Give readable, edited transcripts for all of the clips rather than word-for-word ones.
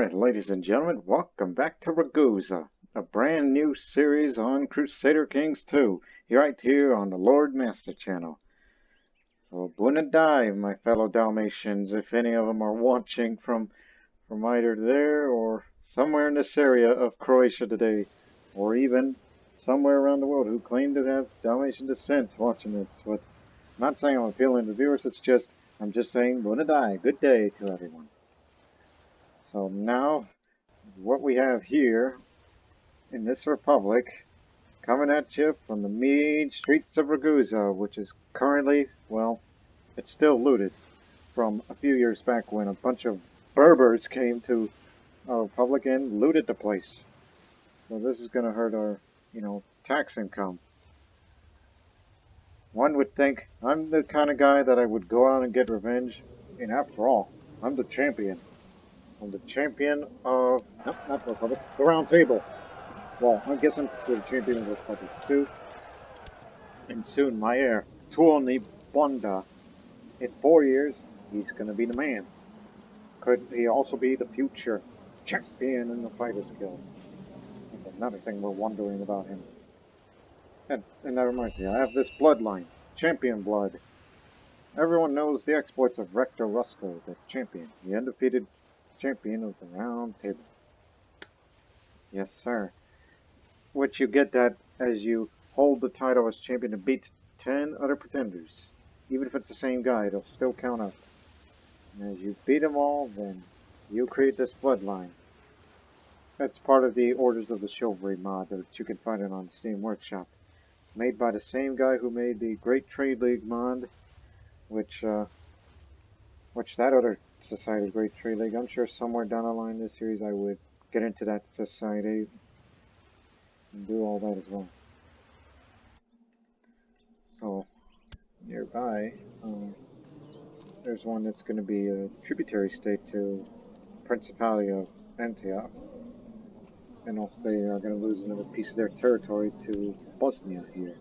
Alright, ladies and gentlemen, welcome back to Ragusa, a brand new series on Crusader Kings 2, right here on the Lord Master channel. So, Bunadai, my fellow Dalmatians, if any of them are watching from either there or somewhere in this area of Croatia today, or even somewhere around the world who claim to have Dalmatian descent watching this. But I'm not saying I'm appealing to viewers, I'm just saying Bunadai, good day to everyone. So now, what we have here in this republic, coming at you from the mean streets of Ragusa, which is currently, well, it's still looted from a few years back when a bunch of Berbers came to our republic and looted the place. So this is going to hurt our, tax income. One would think I'm the kind of guy that I would go out and get revenge, and after all, I'm the champion. I'm the champion of, no, not the Republic, the Round Table. Well, I guess I'm considered champion of the Republic too. And soon my heir, Tuoni Bonda, in 4 years, he's going to be the man. Could he also be the future champion in the Fighters Guild? That's another thing we're wondering about him. And that reminds me, I have this bloodline, champion blood. Everyone knows the exploits of Rector Rusko, the champion, the undefeated champion of the Round Table. Yes, sir. Which you get that as you hold the title as champion and beat 10 other pretenders. Even if it's the same guy, it'll still count up. And as you beat them all, then you create this bloodline. That's part of the Orders of the Chivalry mod that you can find it on Steam Workshop. Made by the same guy who made the Great Trade League mod, which that other society, Great Trade League, I'm sure somewhere down the line in this series I would get into that society and do all that as well. So, nearby, there's one that's going to be a tributary state to Principality of Antioch. And also they are going to lose another piece of their territory to Bosnia here.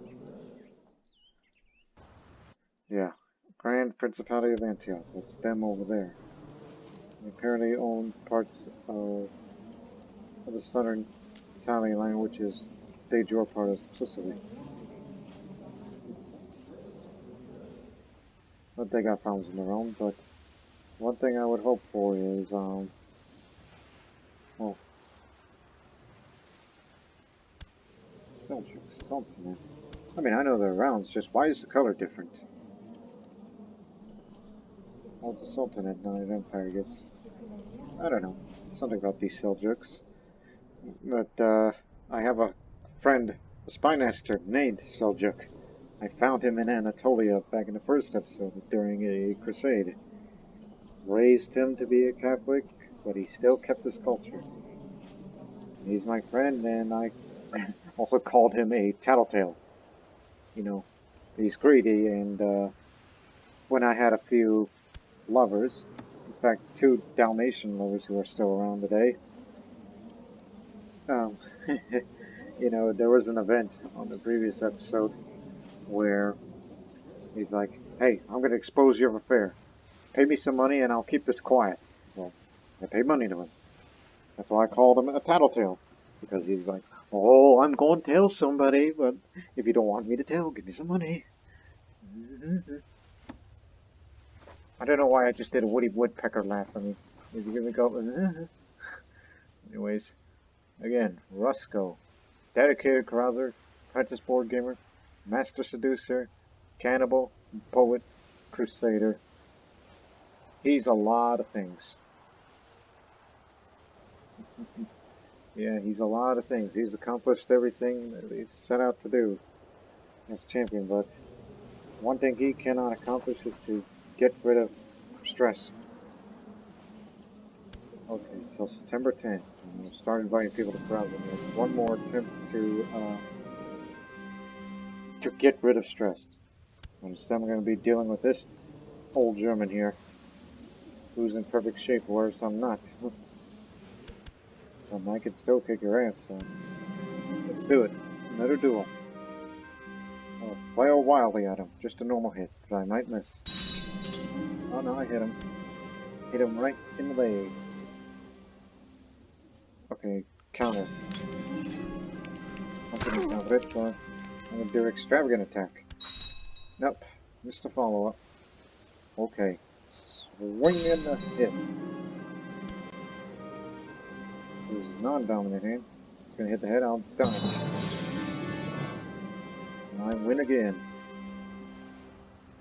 Yeah, Grand Principality of Antioch, that's them over there. They apparently own parts of the southern Italian land, which is de jure part of Sicily. But they got problems of their own, but one thing I would hope for is, well, Seljuk Sultanate. I mean, I know they're around, it's just why is the color different? Oh, the Sultanate, not an empire, I guess. I don't know. Something about these Seljuks. But, I have a friend, a spy master named Seljuk. I found him in Anatolia back in the first episode during a crusade. Raised him to be a Catholic, but he still kept his culture. He's my friend, and I also called him a tattletale. You know, he's greedy, and when I had a few lovers, in fact 2 Dalmatian lovers who are still around today, you know, there was an event on the previous episode where he's like, hey, I'm going to expose your affair. Pay me some money and I'll keep this quiet. Well, I paid money to him. That's why I called him a tattletale. Because he's like, oh, I'm going to tell somebody, but if you don't want me to tell, give me some money. I don't know why I just did a Woody Woodpecker laugh. I mean, if you give me go. Anyways, again, Rusko. Dedicated carouser, apprentice board gamer, master seducer, cannibal, poet, crusader. He's a lot of things. Yeah, he's a lot of things. He's accomplished everything that he's set out to do as champion, but one thing he cannot accomplish is to get rid of stress. Okay, till September 10th. I'm going to start inviting people to crowd. There's one more attempt to get rid of stress. And instead I'm going to be dealing with this old German here, who's in perfect shape, whereas I'm not. I can still kick your ass, so let's do it. Another duel. I'll flail wildly at him. Just a normal hit, but I might miss. Oh no, I hit him. Hit him right in the leg. Okay, counter. Something is not it, but I'm gonna do extravagant attack. Nope, missed the follow-up. Okay, swing in the hit. This is non-dominant hand. It's gonna hit the head, I'll dodge. And I win again.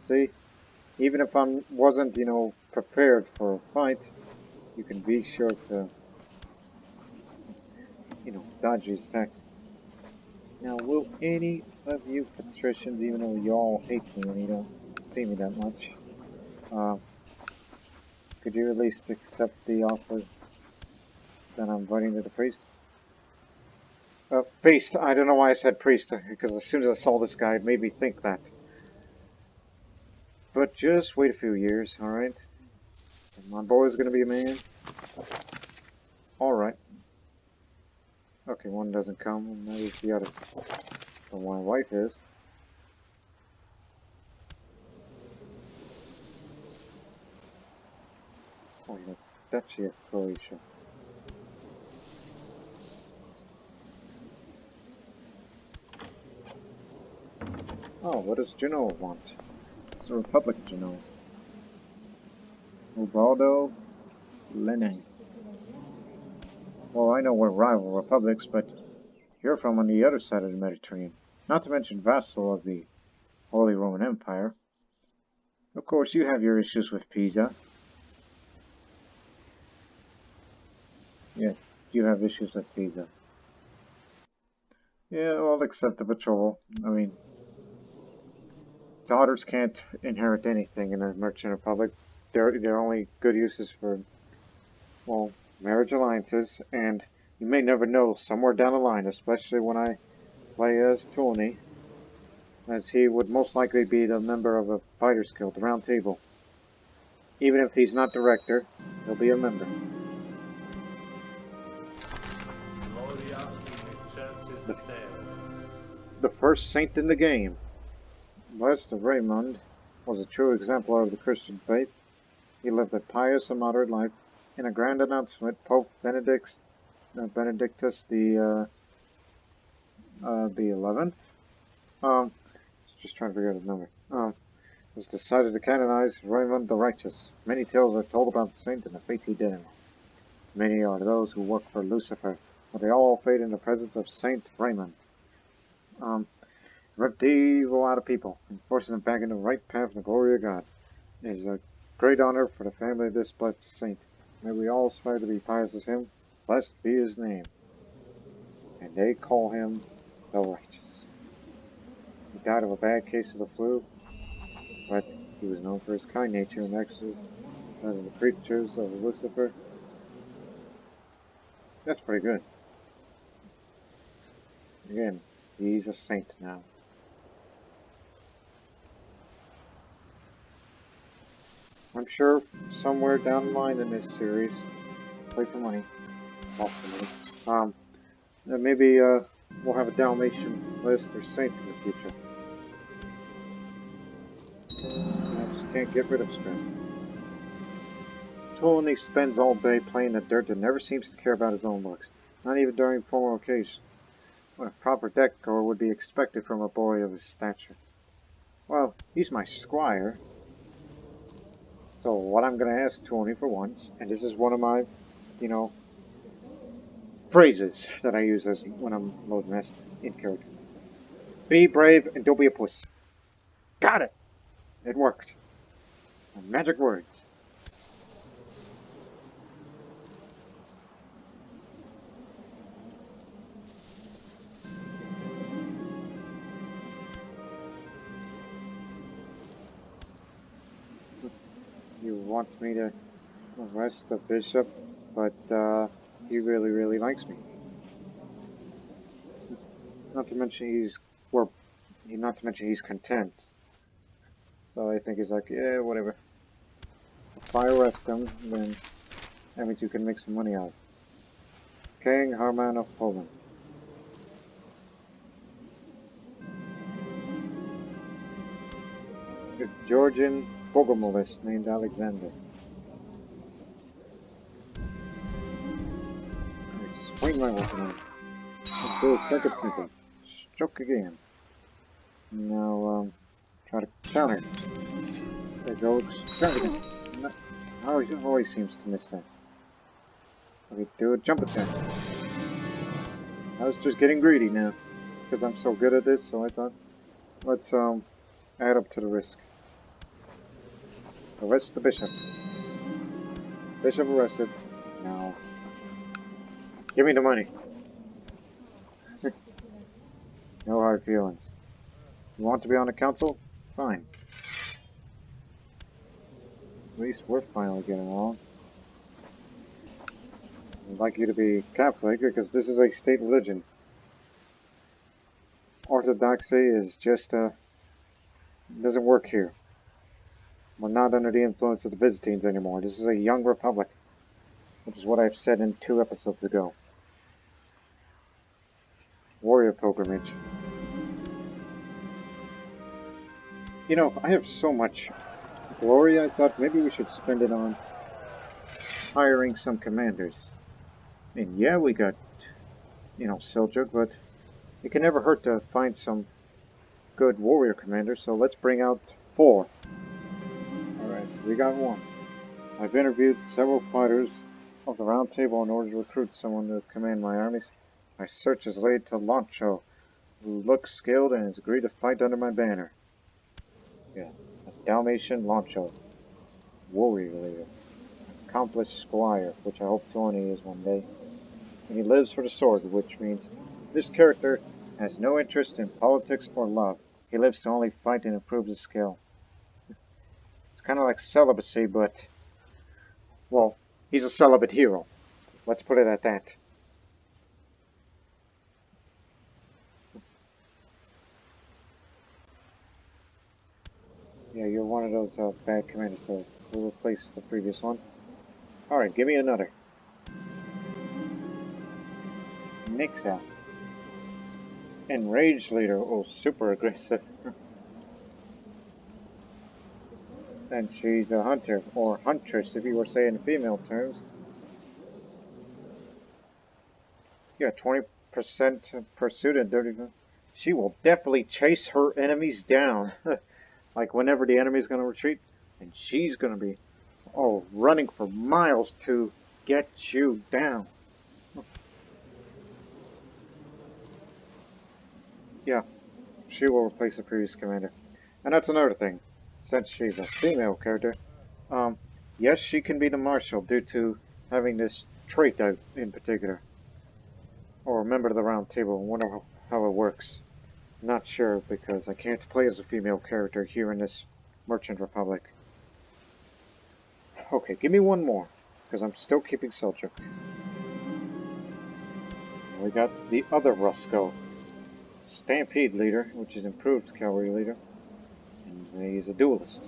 See? Even if I wasn't, you know, prepared for a fight, you can be sure to, you know, dodge these attacks. Now, will any of you patricians, even though you all hate me and you don't see me that much, could you at least accept the offer that I'm inviting to the priest? Priest, I don't know why I said priest, because as soon as I saw this guy, it made me think that. But just wait a few years, alright? My boy's gonna be a man. Alright. Okay, one doesn't come, and that is the other. But my wife is. Oh, yeah, Duchy of Croatia. Oh, what does Genoa want? It's the Republic of Genoa. Ubaldo Lenin. Well, I know we're rival republics, but you're from on the other side of the Mediterranean. Not to mention vassal of the Holy Roman Empire. Of course, you have your issues with Pisa. Yeah, you have issues with Pisa. Yeah, I'll accept the patrol. I mean, daughters can't inherit anything in a merchant republic. They're only good uses for, well, marriage alliances, and you may never know somewhere down the line, especially when I play as Tony, as he would most likely be the member of a Fighters Guild, the Round Table. Even if he's not director, he'll be a member. The first saint in the game. Blessed of Raymond was a true exemplar of the Christian faith. He lived a pious and moderate life. In a grand announcement, Pope Benedictus the 11th, just trying to figure out his number, has decided to canonize Raymond the Righteous. Many tales are told about the saint and the fate he did. Many are those who work for Lucifer, but they all fade in the presence of Saint Raymond. Ripped evil out of people and forcing them back into the right path and the glory of God. It is a great honor for the family of this blessed saint. May we all aspire to be pious as him. Blessed be his name. And they call him the Righteous. He died of a bad case of the flu, but he was known for his kind nature and exorcism of the creatures of Lucifer. That's pretty good. Again, he's a saint now. I'm sure somewhere down the line in this series, play for money, lots of money, maybe we'll have a Dalmatian list or saint in the future. I just can't get rid of strength. Tony spends all day playing the dirt and never seems to care about his own looks, not even during formal occasions. What a proper decor would be expected from a boy of his stature. Well, he's my squire. So what I'm going to ask Tony for once, and this is one of my, you know, phrases that I use as when I'm loading this in character. Be brave and don't be a puss. Got it! It worked. Magic words. He wants me to arrest the bishop, but he really, really likes me. Not to mention he's content. So I think he's like, yeah, whatever. If I arrest him, then that means you can make some money out. King Herman of Poland. A Georgian Bogomolist named Alexander. What am I working on? Let's do a second simple. Stroke again. Now, try to counter. There goes extravagant. No, always seems to miss that. Okay, do a jump attack. I was just getting greedy now. Because I'm so good at this, so I thought, let's, add up to the risk. Arrest the bishop. Bishop arrested. Now, give me the money. No hard feelings. You want to be on the council? Fine. At least we're finally getting along. I'd like you to be Catholic because this is a state religion. Orthodoxy is just, doesn't work here. We're not under the influence of the Byzantines anymore. This is a young republic, which is what I've said in 2 episodes ago. Warrior pilgrimage. You know, I have so much glory, I thought maybe we should spend it on hiring some commanders. I mean, yeah, we got, you know, Seljuk, but it can never hurt to find some good warrior commanders, so let's bring out 4. Alright, we got 1. I've interviewed several fighters of the Round Table in order to recruit someone to command my armies. My search is laid to Loncho, who looks skilled and has agreed to fight under my banner. Yeah, a Dalmatian Loncho, warrior leader, accomplished squire, which I hope Tony is one day. And he lives for the sword, which means this character has no interest in politics or love. He lives to only fight and improve his skill. It's kind of like celibacy, but, well, he's a celibate hero. Let's put it at that. Yeah, you're one of those bad commanders, so we'll replace the previous one. Alright, give me another. Nixa. Enraged leader. Oh, super aggressive. And she's a hunter, or huntress if you were saying in female terms. Yeah, 20% pursuit and 30%. She will definitely chase her enemies down. Like whenever the enemy's going to retreat. And she's going to be, oh, running for miles to get you down. Yeah, she will replace the previous commander. And that's another thing. Since she's a female character, yes, she can be the marshal due to having this trait in particular. Or a member of the Round Table. I wonder how it works. Not sure, because I can't play as a female character here in this Merchant Republic. Okay, give me one more, because I'm still keeping Seljuk. We got the other Rusko. Stampede leader, which is improved cavalry leader. And he's a duelist.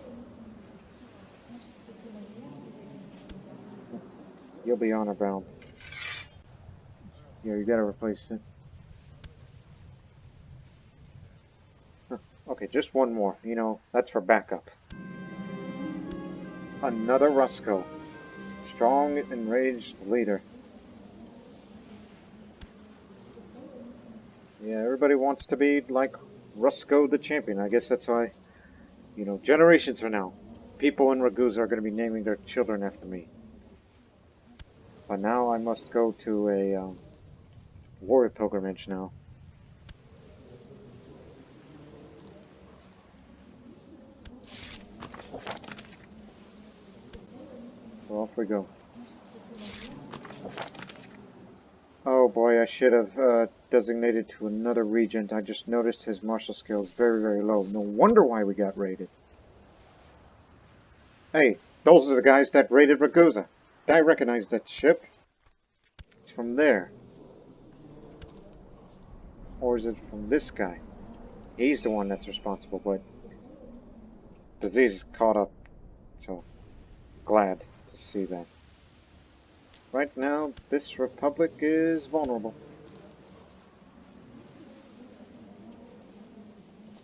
You'll be honor bound. Yeah, you gotta replace it. Okay, just one more. You know, that's for backup. Another Rusko. Strong, enraged leader. Yeah, everybody wants to be like Rusko the champion. I guess that's why, you know, generations from now, people in Ragusa are going to be naming their children after me. But now I must go to a warrior pilgrimage now. So off we go. Oh boy, I should have designated to another regent. I just noticed his martial skill is very, very low. No wonder why we got raided. Hey, those are the guys that raided Ragusa. I recognize that ship. It's from there. Or is it from this guy? He's the one that's responsible, but disease is caught up. So, glad to see that. Right now, this republic is vulnerable.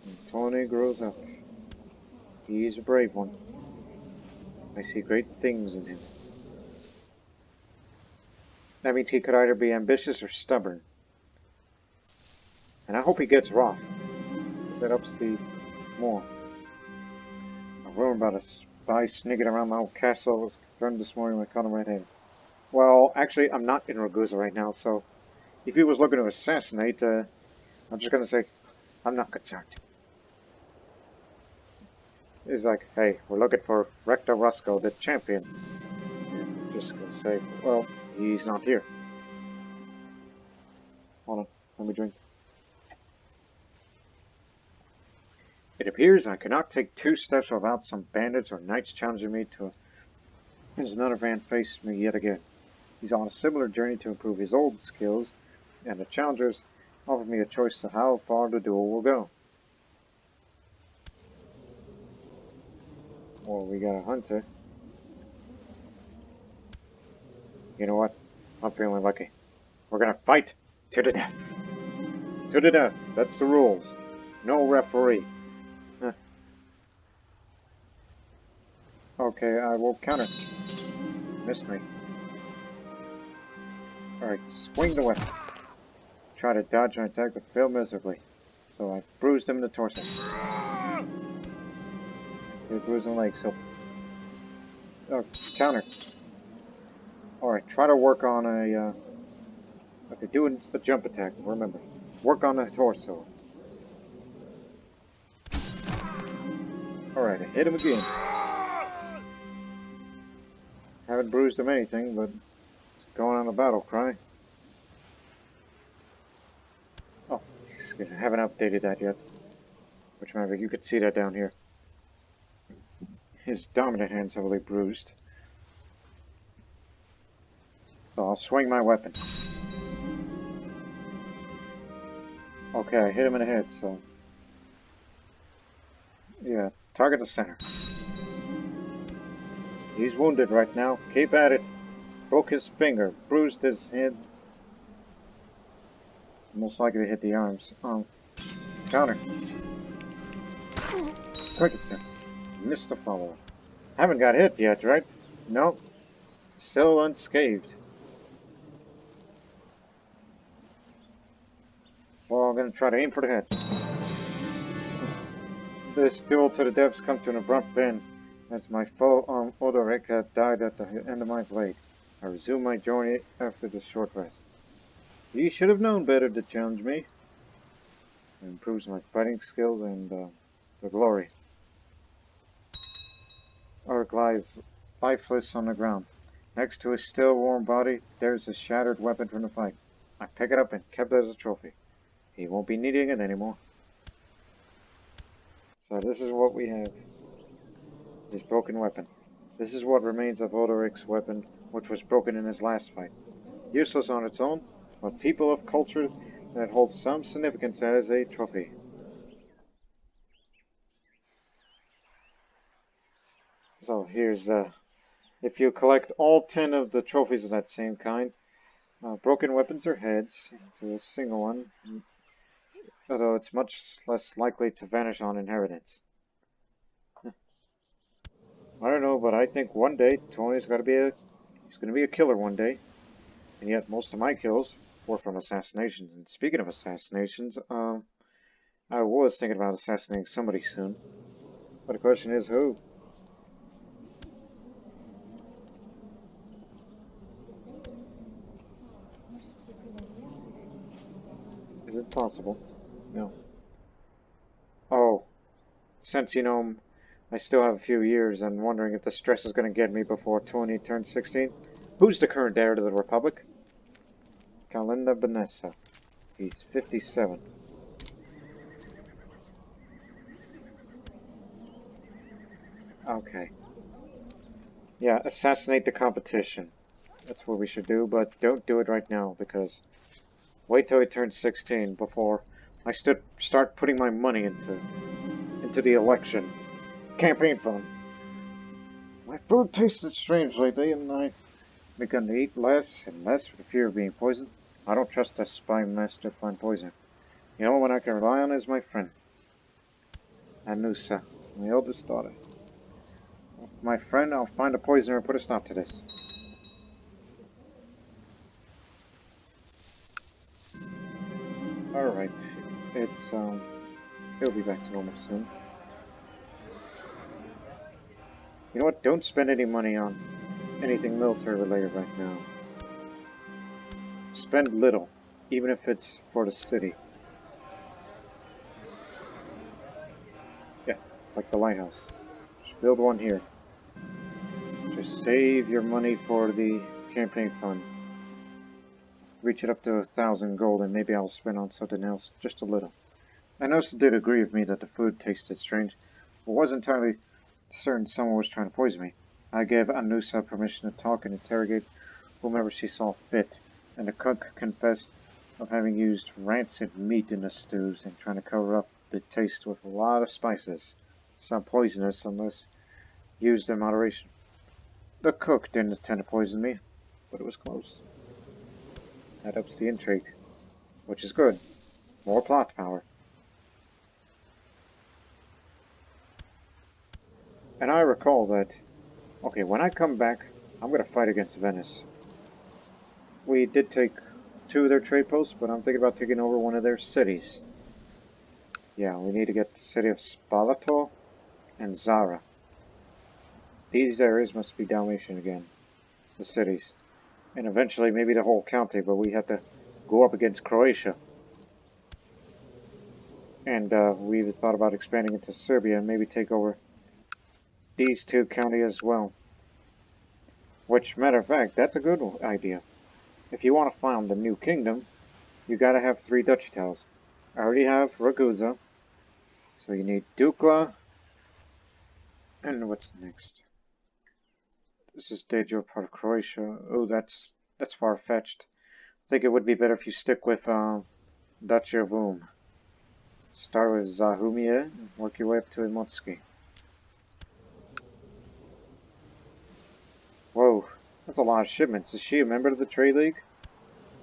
And Tony grows up. He's a brave one. I see great things in him. That means he could either be ambitious or stubborn. And I hope he gets Roth, because that ups the more. A rumor about a spy sneaking around my old castle was confirmed this morning when I caught him red-handed. Well, actually, I'm not in Ragusa right now, so if he was looking to assassinate, I'm just gonna say, I'm not concerned. He's like, hey, we're looking for Rector Rusko, the champion. And I'm just gonna say, well, he's not here. Hold on, let me drink. It appears I cannot take 2 steps without some bandits or knights challenging me to... There's another man faced me yet again. He's on a similar journey to improve his old skills, and the challengers offered me a choice to how far the duel will go. Well, we got a hunter. You know what? I'm feeling lucky. We're gonna fight to the death. To the death. That's the rules. No referee. Huh. Okay, I will counter. Missed me. Alright, swing the weapon. Try to dodge my attack, but failed miserably. So I bruised him in the torso. He bruised the leg, so... Oh, counter. Alright, try to work on a, okay, do a jump attack, remember. Work on the torso. Alright, I hit him again. Haven't bruised him anything, but it's going on a battle cry. Oh, excuse me, I haven't updated that yet. Which, remember, you could see that down here. His dominant hand's heavily bruised. So I'll swing my weapon. Okay, I hit him in the head, so... Yeah, target the center. He's wounded right now. Keep at it. Broke his finger. Bruised his head. Most likely to hit the arms. Counter. Cricket center. Missed the follow-up. Haven't got hit yet, right? Nope. Still unscathed. Well, I'm gonna try to aim for the head. This duel to the depths come to an abrupt end, as my foe, Odoric, had died at the end of my blade. I resumed my journey after the short rest. He should have known better to challenge me. It improves my fighting skills and, the glory. Odoric lies lifeless on the ground. Next to his still warm body, there's a shattered weapon from the fight. I pick it up and kept it as a trophy. He won't be needing it anymore. So this is what we have. His broken weapon. This is what remains of Odoric's weapon, which was broken in his last fight. Useless on its own, but people of culture that hold some significance as a trophy. So here's, if you collect all 10 of the trophies of that same kind, broken weapons or heads to a single one, although it's much less likely to vanish on inheritance. I don't know, but I think one day Tony's got to be he's going to be a killer one day. And yet most of my kills were from assassinations. And speaking of assassinations, I was thinking about assassinating somebody soon. But the question is who? Is it possible? No. Oh, since, you know, I still have a few years and wondering if the stress is going to get me before Tony turns 16. Who's the current heir to the Republic? Kalinda Benessa. He's 57. Okay. Yeah, assassinate the competition. That's what we should do, but don't do it right now, because wait till he turns 16 before I start putting my money into the election campaign fund. My food tasted strange lately, and I've begun to eat less and less for the fear of being poisoned. I don't trust a spy master to find poison. The only one I can rely on is my friend, Anusa, my eldest daughter. My friend, I'll find a poisoner and put a stop to this. alright. It'll be back to normal soon. You know what? Don't spend any money on anything military related right now. Spend little, even if it's for the city. Yeah, like the lighthouse. Just build one here. Just save your money for the campaign fund. Reach it up to 1,000 gold and maybe I'll spend on something else, just a little. I noticed it did agree with me that the food tasted strange, but wasn't entirely certain someone was trying to poison me. I gave Anusa permission to talk and interrogate whomever she saw fit, and the cook confessed of having used rancid meat in the stews and trying to cover up the taste with a lot of spices. Some poisonous unless used in moderation. The cook didn't intend to poison me, but it was close. That ups the intrigue, which is good. More plot power. And I recall that, okay, when I come back, I'm going to fight against Venice. We did take 2 of their trade posts, but I'm thinking about taking over one of their cities. Yeah, we need to get the city of Spalato and Zara. These areas must be Dalmatian again, the cities. And eventually maybe the whole county, but we have to go up against Croatia. And we even thought about expanding into Serbia and maybe take over these 2 counties as well. Which, matter of fact, that's a good idea. If you want to found a new kingdom, you gotta have 3 duchy towns. I already have Ragusa, so you need Dukla, and what's next? This is Dejo, part of Croatia. Oh, that's far-fetched. I think it would be better if you stick with Duchy of Ulm. Start with Zahumia and work your way up to Imotski. Whoa, that's a lot of shipments. Is she a member of the Trade League?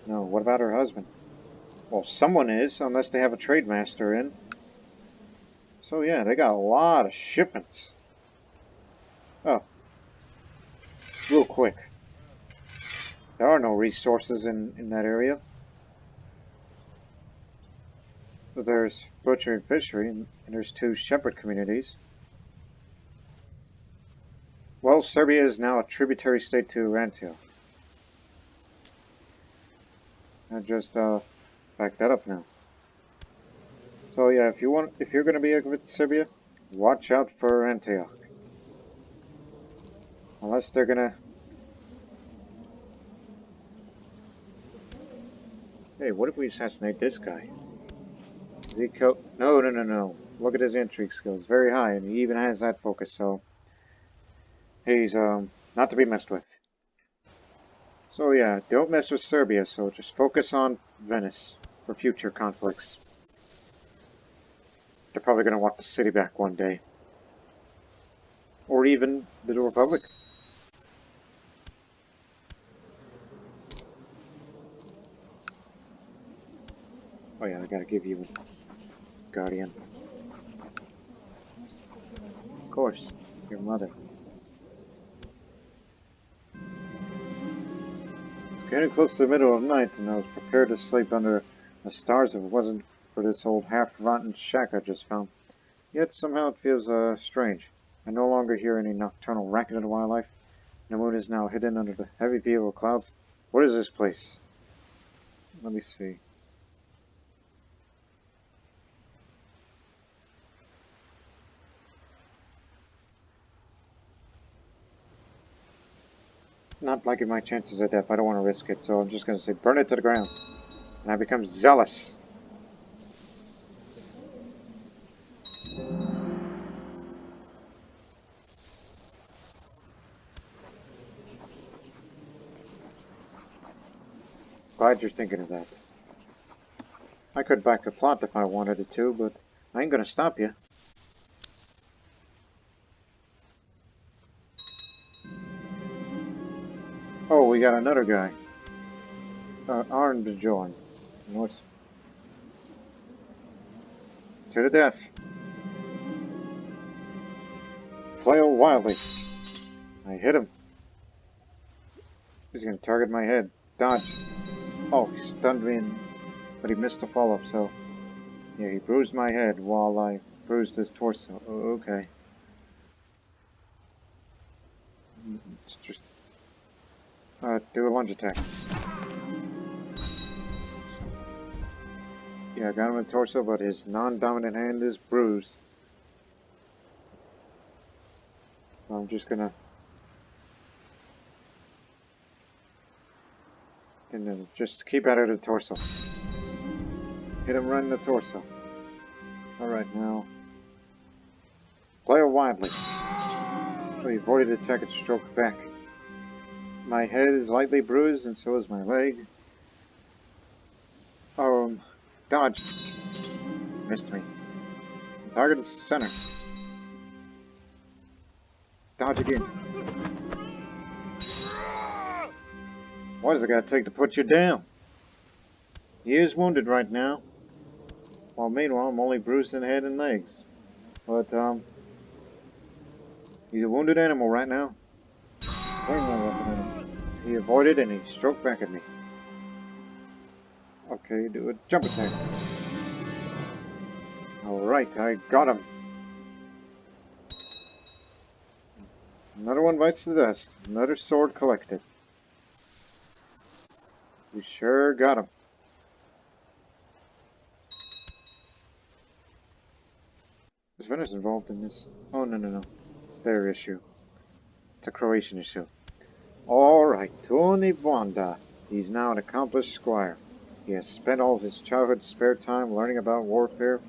No, what about her husband? Well, someone is, unless they have a trade master in. So yeah, they got a lot of shipments. Oh, real quick. There are no resources in that area. But there's butchery and fishery, and there's 2 shepherd communities. Well, Serbia is now a tributary state to Antioch. I just backed that up now. So yeah, if you're gonna be with Serbia, watch out for Antioch. Unless they're gonna. Hey, what if we assassinate this guy? No. Look at his intrigue skills, very high, and he even has that focus. So he's not to be messed with. So yeah, don't mess with Serbia. So just focus on Venice for future conflicts. They're probably gonna want the city back one day, or even the Republic. Oh yeah, I gotta give you a guardian. Of course, your mother. It's getting close to the middle of the night, and I was prepared to sleep under the stars if it wasn't for this old half-rotten shack I just found. Yet somehow it feels strange. I no longer hear any nocturnal racket of the wildlife. The moon is now hidden under the heavy veil of clouds. What is this place? Let me see. Not liking my chances of death. I don't want to risk it, so I'm just going to say burn it to the ground. And I become zealous. Glad you're thinking of that. I could back the plot if I wanted it to, but I ain't going to stop you. Oh, we got another guy. Armed to join. North. To the death. Flail wildly. I hit him. He's gonna target my head. Dodge. Oh, he stunned me, but he missed the follow-up, so Yeah, he bruised my head while I bruised his torso. Okay. Just do a lunge attack. Yeah, I got him in the torso, but his non-dominant hand is bruised. So I'm just gonna just keep at it at the torso. Hit him right in the torso. Alright, now play it widely. So he avoided attack and stroke back. My head is lightly bruised, and so is my leg. Dodge. Missed me. Target the center. Dodge again. What does it gotta take to put you down? He is wounded right now. While meanwhile, I'm only bruised in the head and legs. But, he's a wounded animal right now. He avoided and he stroked back at me. Okay, do a jump attack. Alright, I got him. Another one bites the dust. Another sword collected. We sure got him. Is Venice involved in this? Oh, no. It's their issue. It's a Croatian issue. Alright, Tony Bonda. He's now an accomplished squire. He has spent all of his childhood spare time learning about warfare,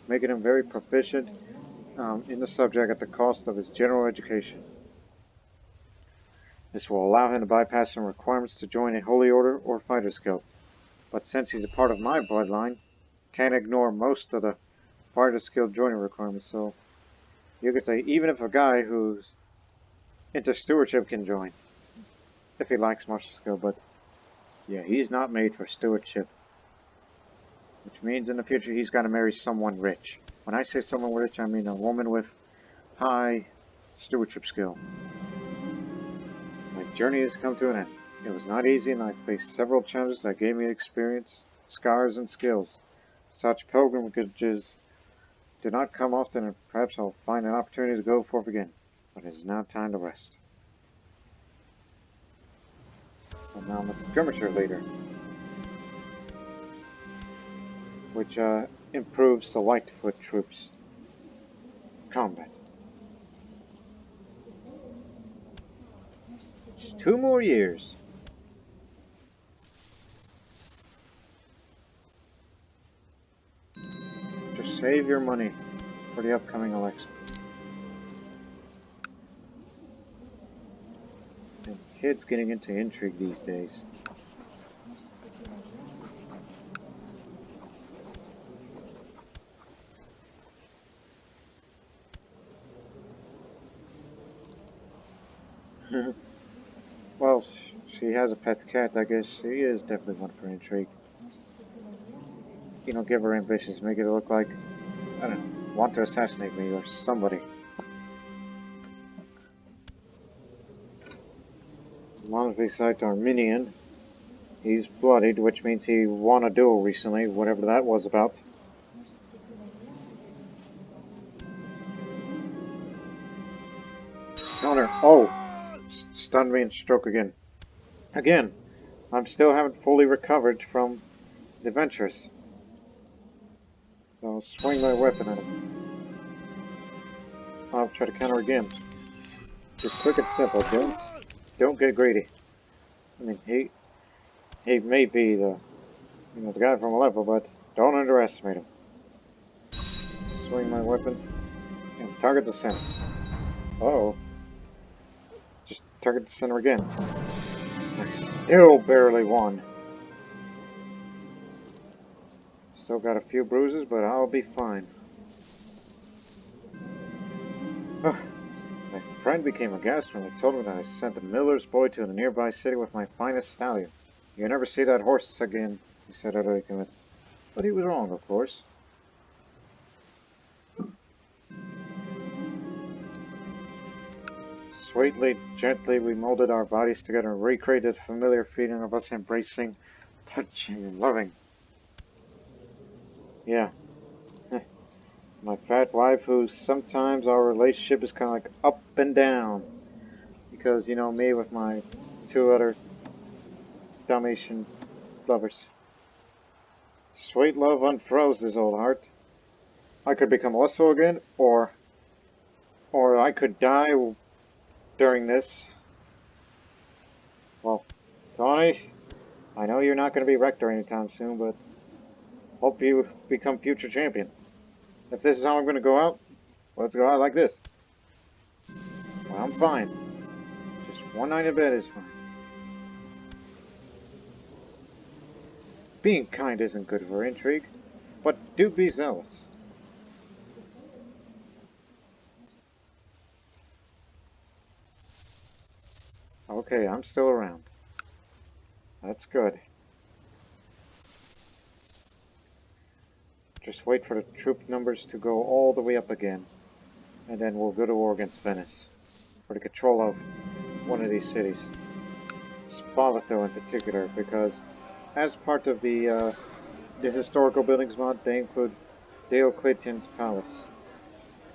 making him very proficient in the subject at the cost of his general education. This will allow him to bypass some requirements to join a holy order or fighter's guild. But since he's a part of my bloodline, can't ignore most of the fighter's guild joining requirements, so you could say even if a guy who's into stewardship can join, if he likes martial skill, but yeah, he's not made for stewardship. Which means in the future he's got to marry someone rich. When I say someone rich, I mean a woman with high stewardship skill. My journey has come to an end. It was not easy, and I faced several challenges that gave me experience, scars, and skills. Such pilgrimages do not come often, and perhaps I'll find an opportunity to go forth again. But it is now time to rest. So now I'm a skirmisher leader, which improves the Lightfoot troops' combat. Just 2 more years. Just save your money for the upcoming election. And kids getting into intrigue these days. Well, she has a pet cat, I guess she is definitely one for intrigue. You know, give her ambitions, make it look like, I don't know, want to assassinate me or somebody. Montevisite Arminian. He's bloodied, which means he won a duel recently, whatever that was about. Counter. Oh! Stunned me and stroke again. Again! I'm still haven't fully recovered from the adventures. So I'll swing my weapon at him. I'll try to counter again. Just quick and simple, don't get greedy. I mean, he may be the guy from Aleppo, but don't underestimate him. Swing my weapon and target the center. Uh-oh. Just target the center again. I still barely won. Still got a few bruises, but I'll be fine. My friend became aghast when I told him that I sent a miller's boy to the nearby city with my finest stallion. "You'll never see that horse again," he said, utterly convinced. But he was wrong, of course. Sweetly, gently, we molded our bodies together and recreated the familiar feeling of us embracing, touching, and loving. Yeah, My fat wife, who sometimes our relationship is kind of like up and down. Because, you know, me with my two other Dalmatian lovers. Sweet love unfroze this old heart. I could become lustful again, or I could die during this. Well, Tony, I know you're not going to be rector anytime soon, but hope you become future champion. If this is how I'm going to go out, let's go out like this. Well, I'm fine. Just one night in bed is fine. Being kind isn't good for intrigue, but do be zealous. Okay, I'm still around. That's good. Just wait for the troop numbers to go all the way up again, and then we'll go to war against Venice for the control of one of these cities. Spoleto in particular, because as part of the historical buildings mod, they include Diocletian's Palace,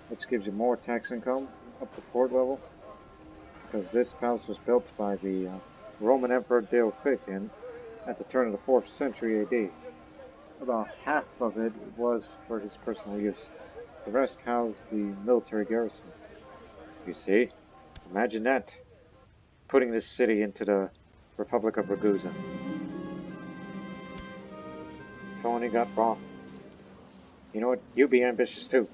which gives you more tax income up to fort level, because this palace was built by the Roman Emperor Diocletian at the turn of the 4th century AD. About half of it was for his personal use. The rest housed the military garrison. You see? Imagine that. Putting this city into the Republic of Ragusa. Tony got wrong. You know what? You be ambitious too.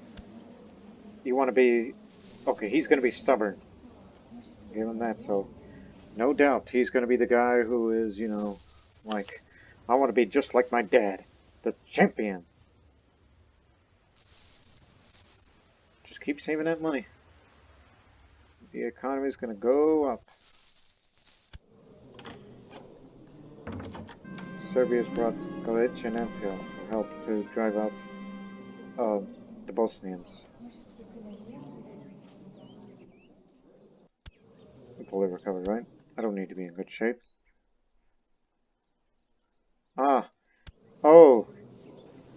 You want to be... Okay, he's going to be stubborn. Give him that, so... No doubt he's going to be the guy who is, you know, like... I want to be just like my dad. The champion. Just keep saving that money. The economy is going to go up. Serbia's brought Galicia and Antil to help to drive out the Bosnians. I'm fully recovered, right? I don't need to be in good shape. Ah. Oh.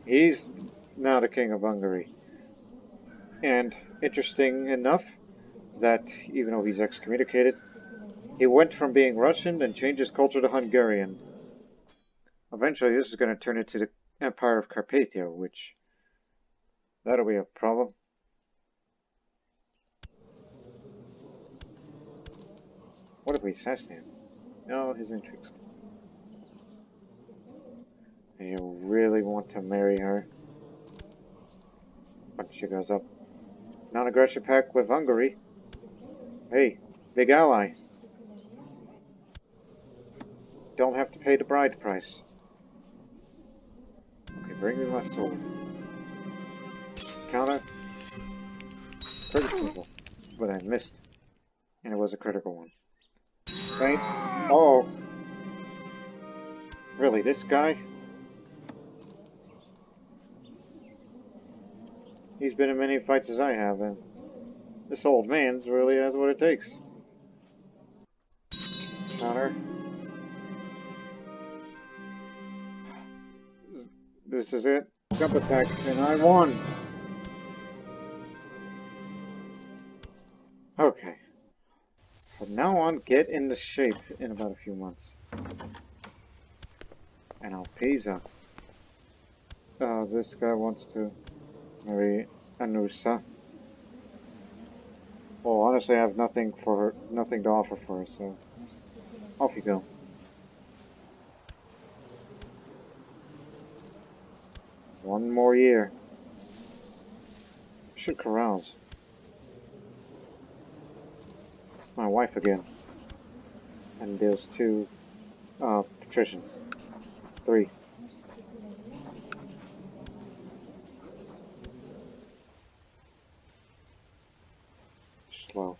He's now the king of Hungary. And interesting enough that even though he's excommunicated, he went from being Russian and changed his culture to Hungarian. Eventually this is going to turn into the Empire of Carpathia, which... that'll be a problem. What if we assassinate him? No, his intrigues. And you really want to marry her? Once she goes up. Non-aggression pact with Hungary. Hey, big ally. Don't have to pay the bride price. Okay, bring me my sword. Counter. Critical. But I missed. And it was a critical one. Right? Oh. Really, this guy? He's been in many fights as I have, and this old man's really has what it takes. Counter. This is it. Jump attack, and I won! Okay. From now on, get into shape in about a few months. And Alpesa. This guy wants to marry Anusa. Well, honestly, I have nothing for her, nothing to offer for her, so off you go. One more year. Should carouse. My wife again. And there's two patricians. 3. Slow.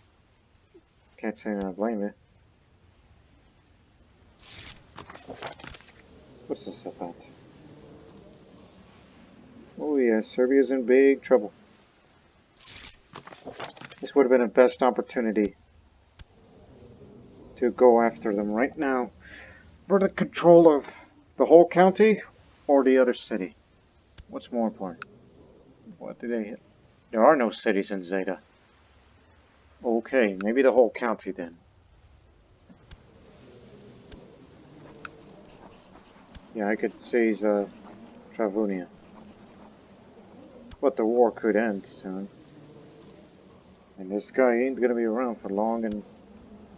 Can't say I blame it. What's this about? Oh yeah, Serbia's in big trouble. This would have been the best opportunity to go after them right now for the control of the whole county or the other city. What's more important? What did they hit? There are no cities in Zeta. Okay, maybe the whole county then. Yeah, I could seize Travunia. But the war could end soon. And this guy ain't gonna be around for long, and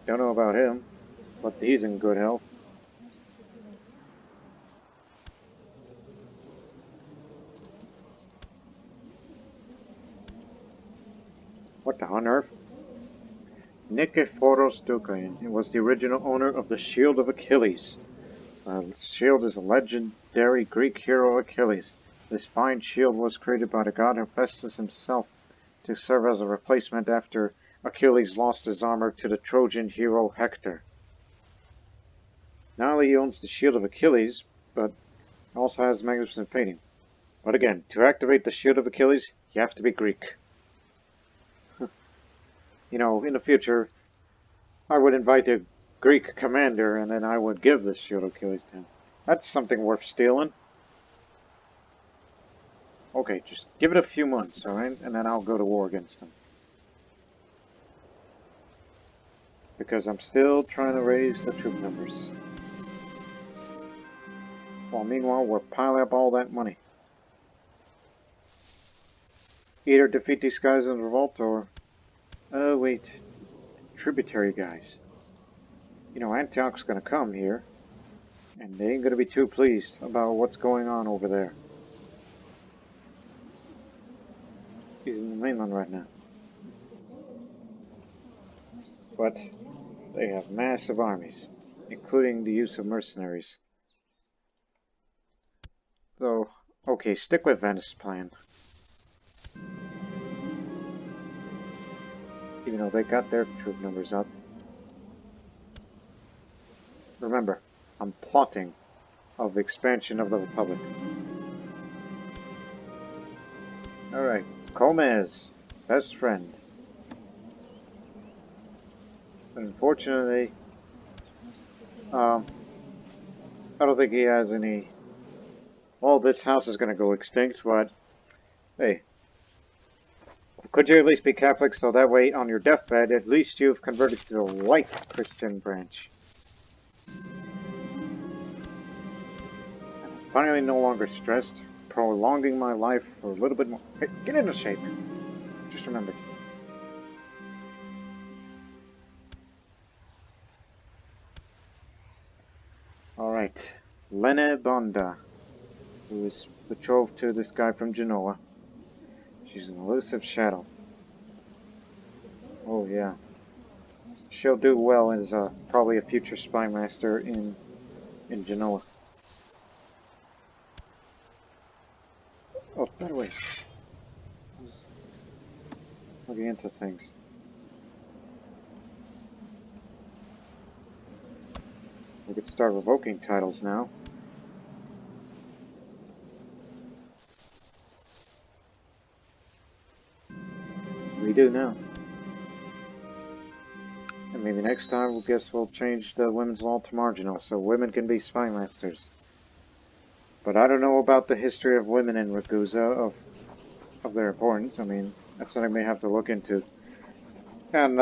don't know about him, but he's in good health. What the on earth? Nikephoros Doukain was the original owner of the Shield of Achilles. The shield is a legendary Greek hero Achilles. This fine shield was created by the god Hephaestus himself to serve as a replacement after Achilles lost his armor to the Trojan hero Hector. Not only he owns the Shield of Achilles, but also has magnificent painting. But again, to activate the Shield of Achilles, you have to be Greek. You know, in the future, I would invite a Greek commander, and then I would give the Shield of Achilles to him. That's something worth stealing. Okay, just give it a few months, alright? And then I'll go to war against him. Because I'm still trying to raise the troop numbers. While meanwhile, we're piling up all that money. Either defeat these guys in revolt, or... Oh, wait. Tributary guys. You know, Antioch's gonna come here. And they ain't gonna be too pleased about what's going on over there. He's in the mainland right now. But they have massive armies, including the use of mercenaries. Though, okay, stick with Venice's plan. Even though they got their troop numbers up. Remember, I'm plotting of expansion of the Republic. Alright, Gomez, best friend. Unfortunately, I don't think he has any... Well, this house is gonna go extinct, but... Hey. Could you at least be Catholic so that way on your deathbed, at least you've converted to the right Christian branch? I'm finally no longer stressed, prolonging my life for a little bit more. Hey, get into shape. Just remember. Alright. Lene Bonda, who is betrothed to this guy from Genoa. She's an elusive shadow. Oh yeah. She'll do well as probably a future spy master in Genoa. Oh, by the way, I was looking into things. We could start revoking titles now. We do now. And maybe next time, we'll guess we'll change the women's law to marginal, so women can be spy masters. But I don't know about the history of women in Ragusa, of their importance. I mean, that's something I may have to look into. And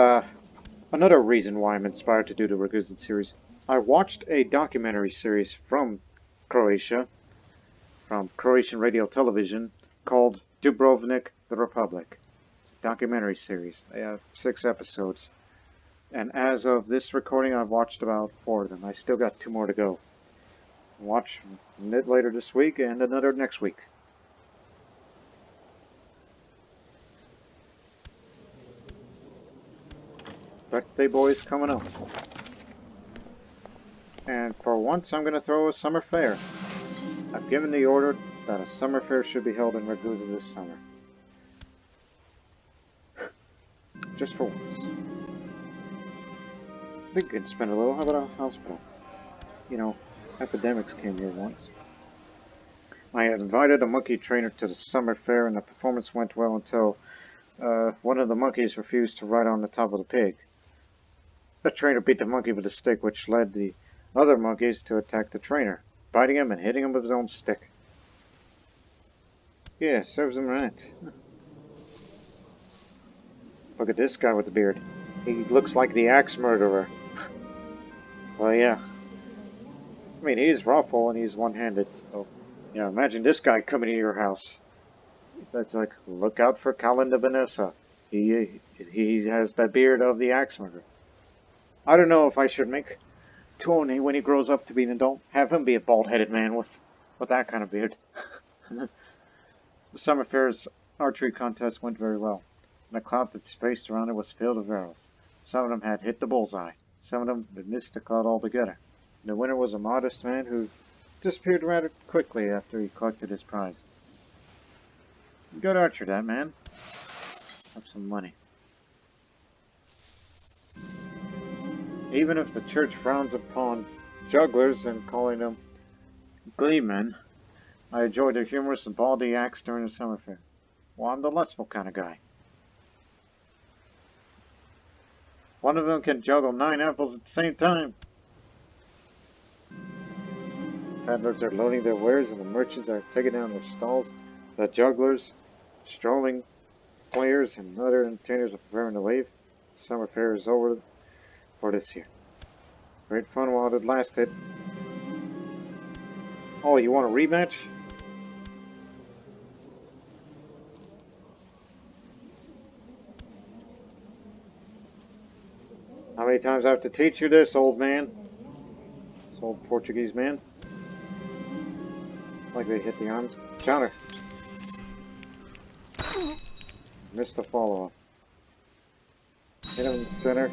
another reason why I'm inspired to do the Ragusa series. I watched a documentary series from Croatia, from Croatian radio television, called Dubrovnik, the Republic. It's a documentary series. They have 6 episodes. And as of this recording, I've watched about 4 of them. I still got 2 more to go. I'll watch mid later this week and another next week. Birthday boy's coming up. And for once, I'm going to throw a summer fair. I've given the order that a summer fair should be held in Ragusa this summer. Just for once. I think we could spend a little. How about a hospital? You know, epidemics came here once. I had invited a monkey trainer to the summer fair, and the performance went well until one of the monkeys refused to ride on the top of the pig. The trainer beat the monkey with a stick, which led the other monkeys to attack the trainer, biting him and hitting him with his own stick. Yeah, serves him right. Look at this guy with the beard. He looks like the axe murderer. So yeah. I mean, he's rawful and he's one-handed. So, yeah, imagine this guy coming to your house. That's like, look out for Kalinda Vanessa. He has the beard of the axe murderer. I don't know if I should make Tony, when he grows up to be an adult, have him be a bald-headed man with that kind of beard. The summer fair's archery contest went very well, and the cloud that spaced around it was filled with arrows. Some of them had hit the bullseye. Some of them had missed the cloud altogether. The winner was a modest man who disappeared rather quickly after he collected his prize. Good archer, that man. Have some money. Even if the church frowns upon jugglers and calling them gleemen, I enjoy their humorous and baldy acts during the summer fair. Well, I'm the lustful kind of guy. One of them can juggle 9 apples at the same time. Peddlers are loading their wares and the merchants are taking down their stalls. The jugglers, strolling players, and other entertainers are preparing to leave. The summer fair is over for this year. It's great fun while it lasted. Oh, you want a rematch? How many times I have to teach you this, old man? This old Portuguese man. Like they hit the arms. Counter. Missed the follow-up. Hit him in the center.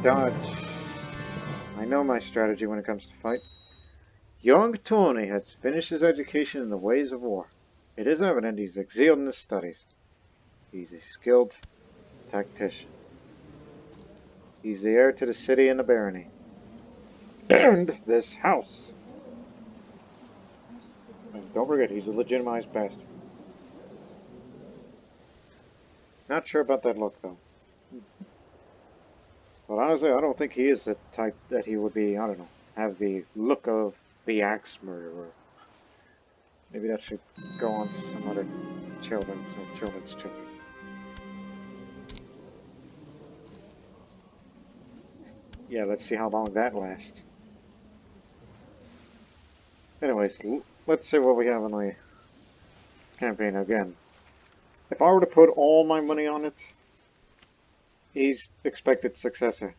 Dodge. I know my strategy when it comes to fight. Young Tony has finished his education in the ways of war. It is evident he's excelled in his studies. He's a skilled tactician. He's the heir to the city and the barony. And this house. And don't forget, he's a legitimized bastard. Not sure about that look, though. But honestly, I don't think he is the type that he would be, I don't know, have the look of the axe murderer. Maybe that should go on to some other children's children. Yeah, let's see how long that lasts. Anyways, let's see what we have on the campaign again. If I were to put all my money on it, he's expected successor.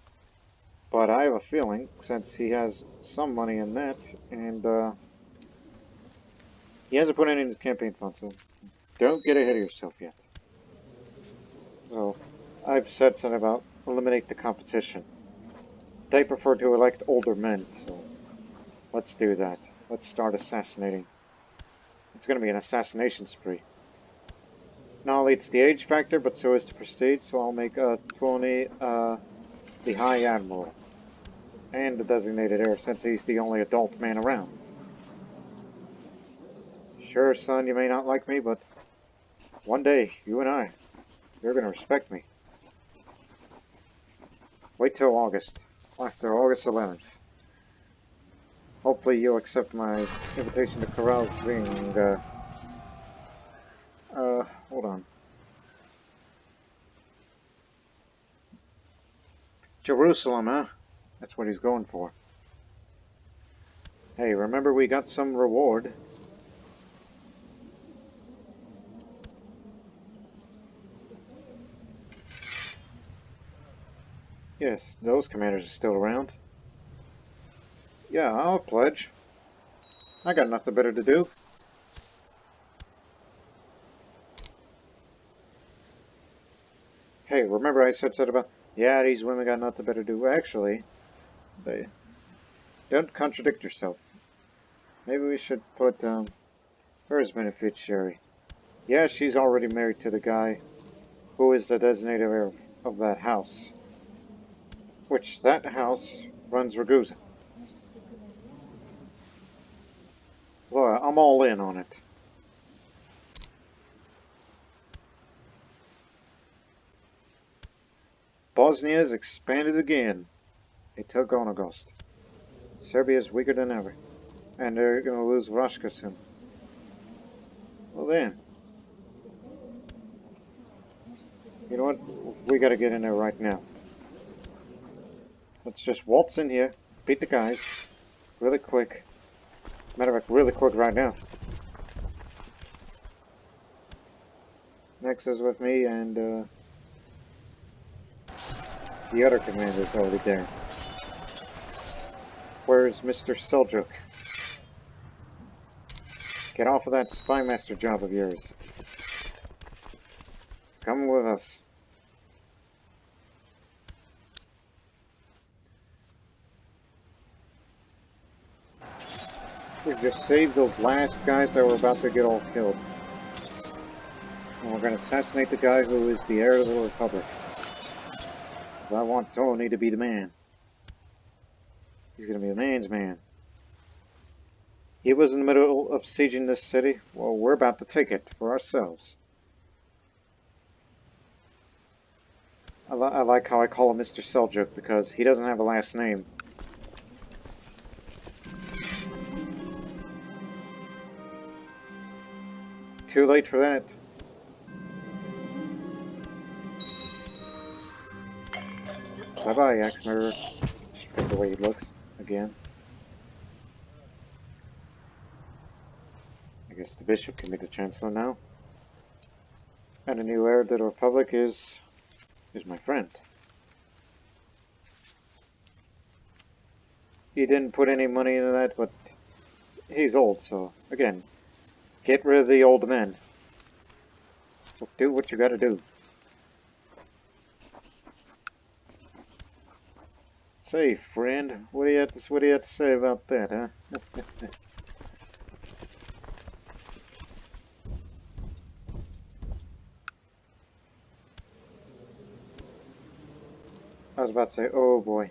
But I have a feeling, since he has some money in that, and he hasn't put any in his campaign fund, so don't get ahead of yourself yet. So, I've said something about eliminate the competition. They prefer to elect older men, so let's do that. Let's start assassinating. It's going to be an assassination spree. Not only it's the age factor, but so is the prestige, so I'll make Tony the High Admiral. And the designated heir, since he's the only adult man around. Sure, son, you may not like me, but one day, you and you're going to respect me. Wait till August, after August 11th. Hopefully you'll accept my invitation to carousing, hold on. Jerusalem, huh? That's what he's going for. Hey, remember we got some reward. Yes, those commanders are still around. Yeah, I'll pledge. I got nothing better to do. Hey, remember I said something about, yeah, these women got nothing better to do. Actually, they don't contradict yourself. Maybe we should put her as beneficiary. Yeah, she's already married to the guy who is the designated heir of that house. Which that house runs Ragusa. Well, I'm all in on it. Bosnia's expanded again. They took Onogost. Serbia's weaker than ever. And they're going to lose Rashka soon. Well then. You know what? We gotta get in there right now. Let's just waltz in here, beat the guys, really quick. Matter of fact, really quick right now. Next is with me, and the other commander's already there. Where's Mr. Seljuk? Get off of that spymaster job of yours. Come with us. We've just saved those last guys that were about to get all killed. And we're going to assassinate the guy who is the heir of the Republic. Because I want Tony to be the man. He's going to be the man's man. He was in the middle of sieging this city. Well, we're about to take it for ourselves. I like how I call him Mr. Seljuk because he doesn't have a last name. Too late for that. Bye-bye, Axe Murderer. Just the way he looks, again. I guess the Bishop can be the Chancellor now. And the new heir to the Republic is my friend. He didn't put any money into that, but he's old, so, again, get rid of the old men. So do what you gotta do. Say, friend, what do you have to say about that, huh? I was about to say, oh boy,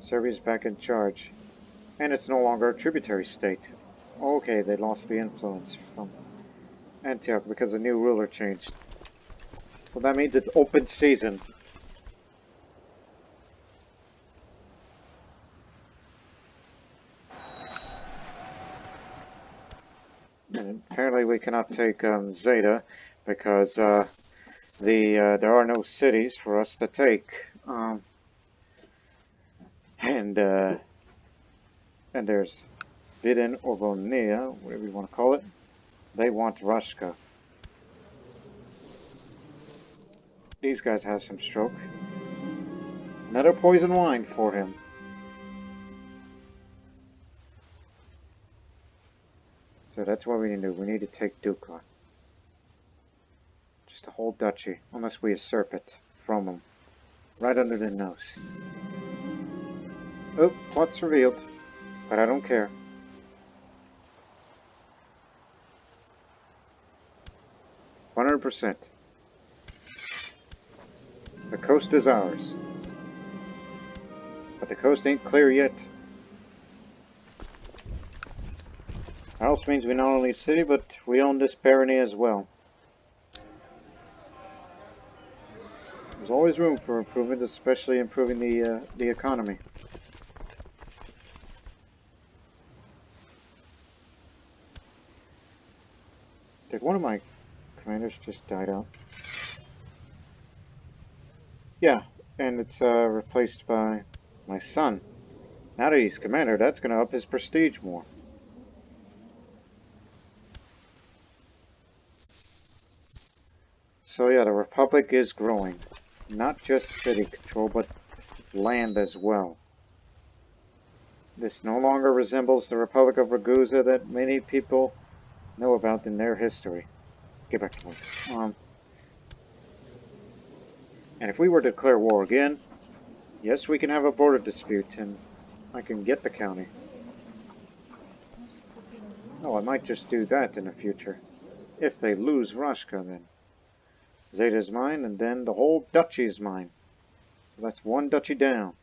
Serbia's back in charge. And it's no longer a tributary state. Okay, they lost the influence from Antioch because the new ruler changed. So that means it's open season. And apparently we cannot take Zeta because there are no cities for us to take. And there's Vidin or Vonia, whatever you want to call it. They want Rushka. These guys have some stroke. Another poison wine for him. So that's what we need to do. We need to take Dukla. Just a whole duchy, unless we usurp it from them. Right under the nose. Oh, plot's revealed. But I don't care. $100%. The coast is ours. But the coast ain't clear yet. That also means we not only city, but we own this barony as well. There's always room for improvement, especially improving the economy. Did one of my commanders just died out? Yeah, and it's replaced by my son. Now that he's commander, that's going to up his prestige more. So yeah, the Republic is growing. Not just city control, but land as well. This no longer resembles the Republic of Ragusa that many people know about in their history. Get back to work. And if we were to declare war again, yes, we can have a border dispute, and I can get the county. Oh, I might just do that in the future. If they lose Rashka, then Zeta's mine, and then the whole duchy is mine. So that's one duchy down.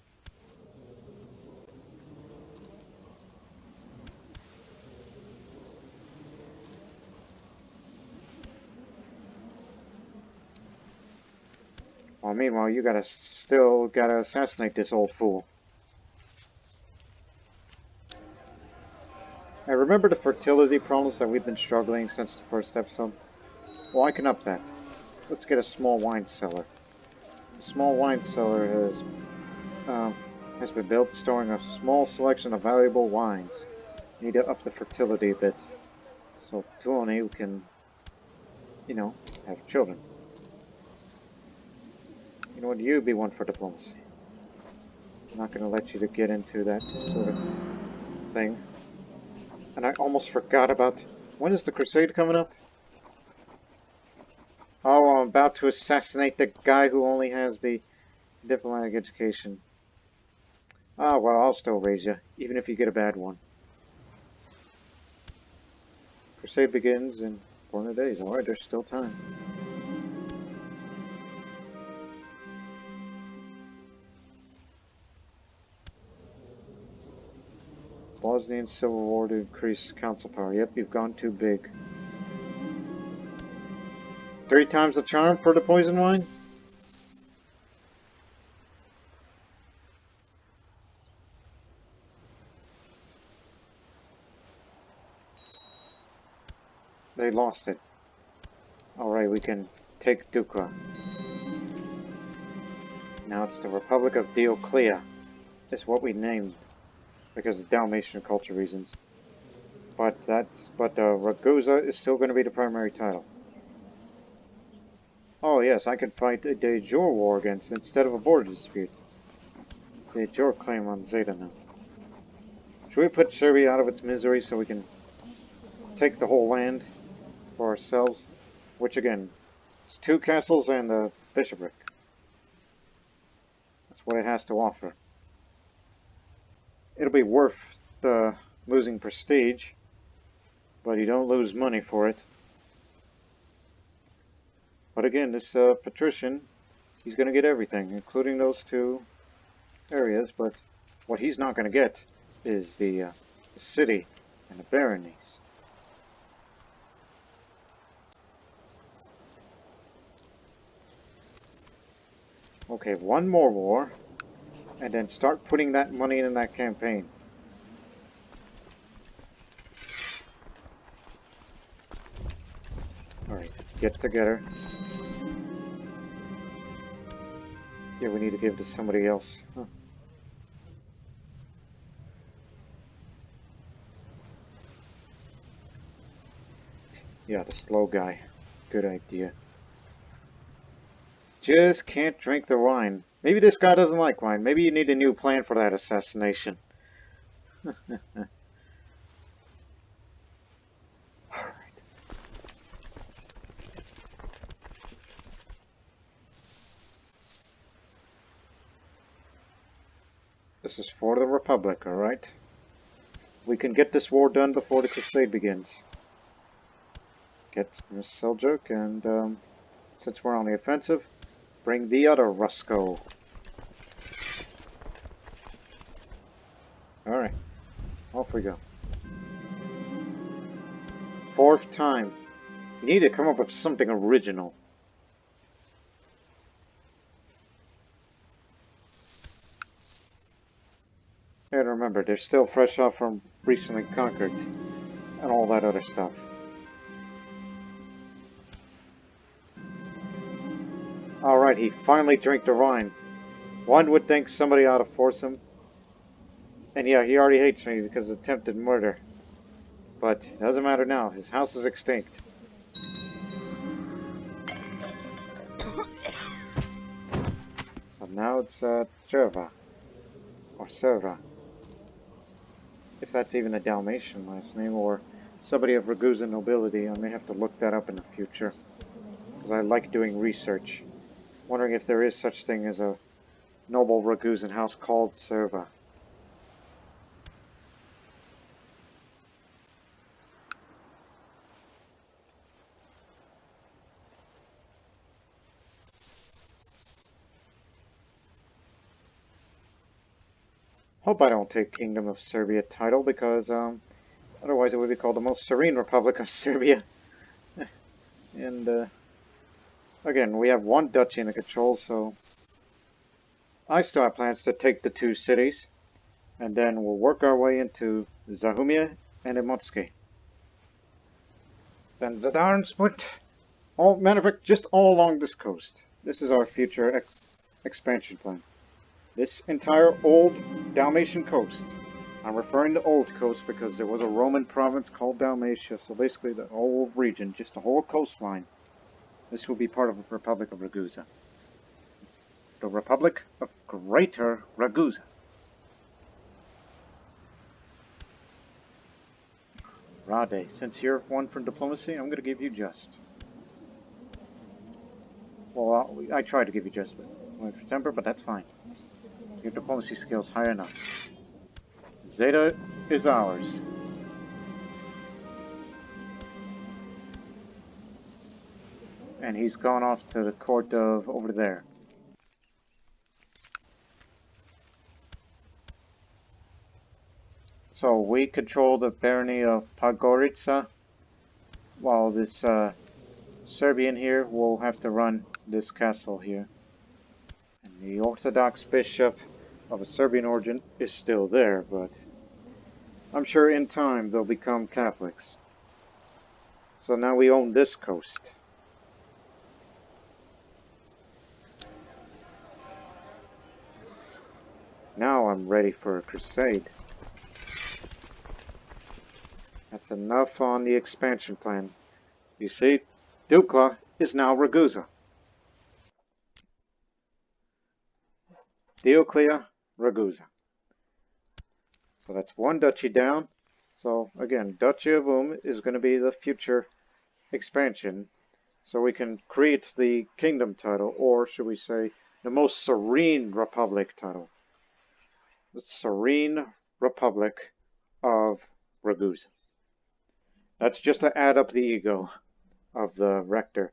Well, meanwhile, you still gotta assassinate this old fool. I remember the fertility problems that we've been struggling since the first episode. Well, I can up that. let's get a small wine cellar. A small wine cellar has been built, storing a small selection of valuable wines. Need to up the fertility a bit, so Tuoni can, you know, have children. You know what? You be one for diplomacy. I'm not going to let you to get into that sort of thing. And I almost forgot about... When is the crusade coming up? Oh, I'm about to assassinate the guy who only has the diplomatic education. Ah, well, I'll still raise you, even if you get a bad one. Crusade begins in 400 days. Alright, there's still time. Bosnian Civil War to increase council power. Yep, you've gone too big. 3 times the charm for the poison wine? They lost it. Alright, we can take Dukla. Now it's the Republic of Dioclea. It's what we named because of Dalmatian culture reasons. But Ragusa is still going to be the primary title. Oh yes, I can fight a de jure war against instead of a border dispute. De jure claim on Zeta now. Should we put Serbia out of its misery so we can take the whole land for ourselves? Which again, it's 2 castles and a bishopric. That's what it has to offer. It'll be worth the losing prestige, but you don't lose money for it. But again, this patrician, he's going to get everything, including those 2 areas, but what he's not going to get is the city and the baronies. Okay, 1 more war, and then start putting that money in that campaign. Alright, get together. Yeah, we need to give to somebody else. Huh. Yeah, the slow guy. Good idea. Just can't drink the wine. Maybe this guy doesn't like wine. Maybe you need a new plan for that assassination. Alright. This is for the Republic, alright? We can get this war done before the crusade begins. Get Miss Seljuk, and since we're on the offensive, bring the other Rusko. Alright, off we go. 4th time. You need to come up with something original. And remember, they're still fresh off from recently conquered, and all that other stuff. Alright, he finally drank the wine. One would think somebody ought to force him. And yeah, he already hates me because of attempted murder. But it doesn't matter now, his house is extinct. So now it's Cerva. Or Serva. If that's even a Dalmatian last name, or somebody of Ragusa nobility. I may have to look that up in the future. Because I like doing research. Wondering if there is such thing as a noble Ragusan house called Serva. Hope I don't take Kingdom of Serbia title, because otherwise it would be called the Most Serene Republic of Serbia. And again, we have 1 duchy in control, so I still have plans to take the 2 cities, and then we'll work our way into Zahumia and Imotski. Then Zadarnsput, All, matter of fact, just all along this coast. This is our future expansion plan. This entire old Dalmatian coast. I'm referring to Old Coast because there was a Roman province called Dalmatia, so basically the whole region, just the whole coastline. This will be part of the Republic of Ragusa. The Republic of Greater Ragusa. Rade, since you're one for diplomacy, I'm going to give you just. Well, I tried to give you just, but went for temper, but that's fine. Your diplomacy skills high enough. Zeta is ours. And he's gone off to the court of over there. So we control the barony of Podgorica, while this Serbian here will have to run this castle here. And the Orthodox bishop of a Serbian origin is still there, but I'm sure in time they'll become Catholics. So now we own this coast. Now I'm ready for a crusade. That's enough on the expansion plan. You see, Dukla is now Ragusa. Dioclea, Ragusa. So that's one duchy down. So again, Duchy of is going to be the future expansion. So we can create the kingdom title, or should we say, the most serene republic title. The Serene Republic of Ragusa. That's just to add up the ego of the rector.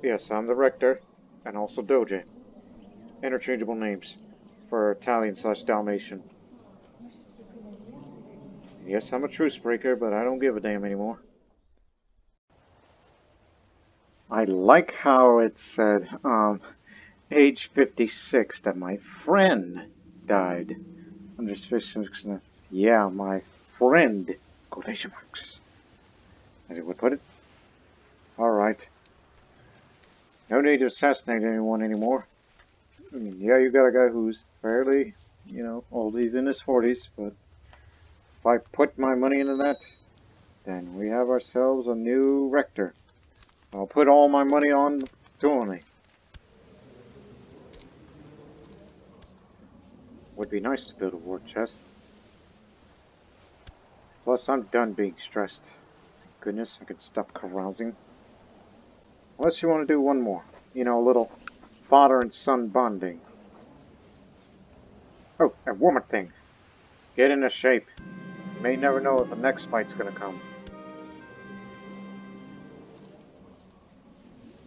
Yes, I'm the rector, and also Doge. Interchangeable names for Italian/Dalmatian. Yes, I'm a truce breaker, but I don't give a damn anymore. I like how it said, age 56, that my friend died. I'm just fishing. Yeah, my friend. Quotation marks. As it would put it. Alright. No need to assassinate anyone anymore. I mean, yeah, you got a guy who's fairly, old. He's in his 40s, but if I put my money into that, then we have ourselves a new rector. I'll put all my money on Tuoni. Would be nice to build a war chest. Plus, I'm done being stressed. Thank goodness, I can stop carousing. Unless you want to do one more. A little father and son bonding. Oh, and one more thing. Get into shape. You may never know if the next fight's gonna come.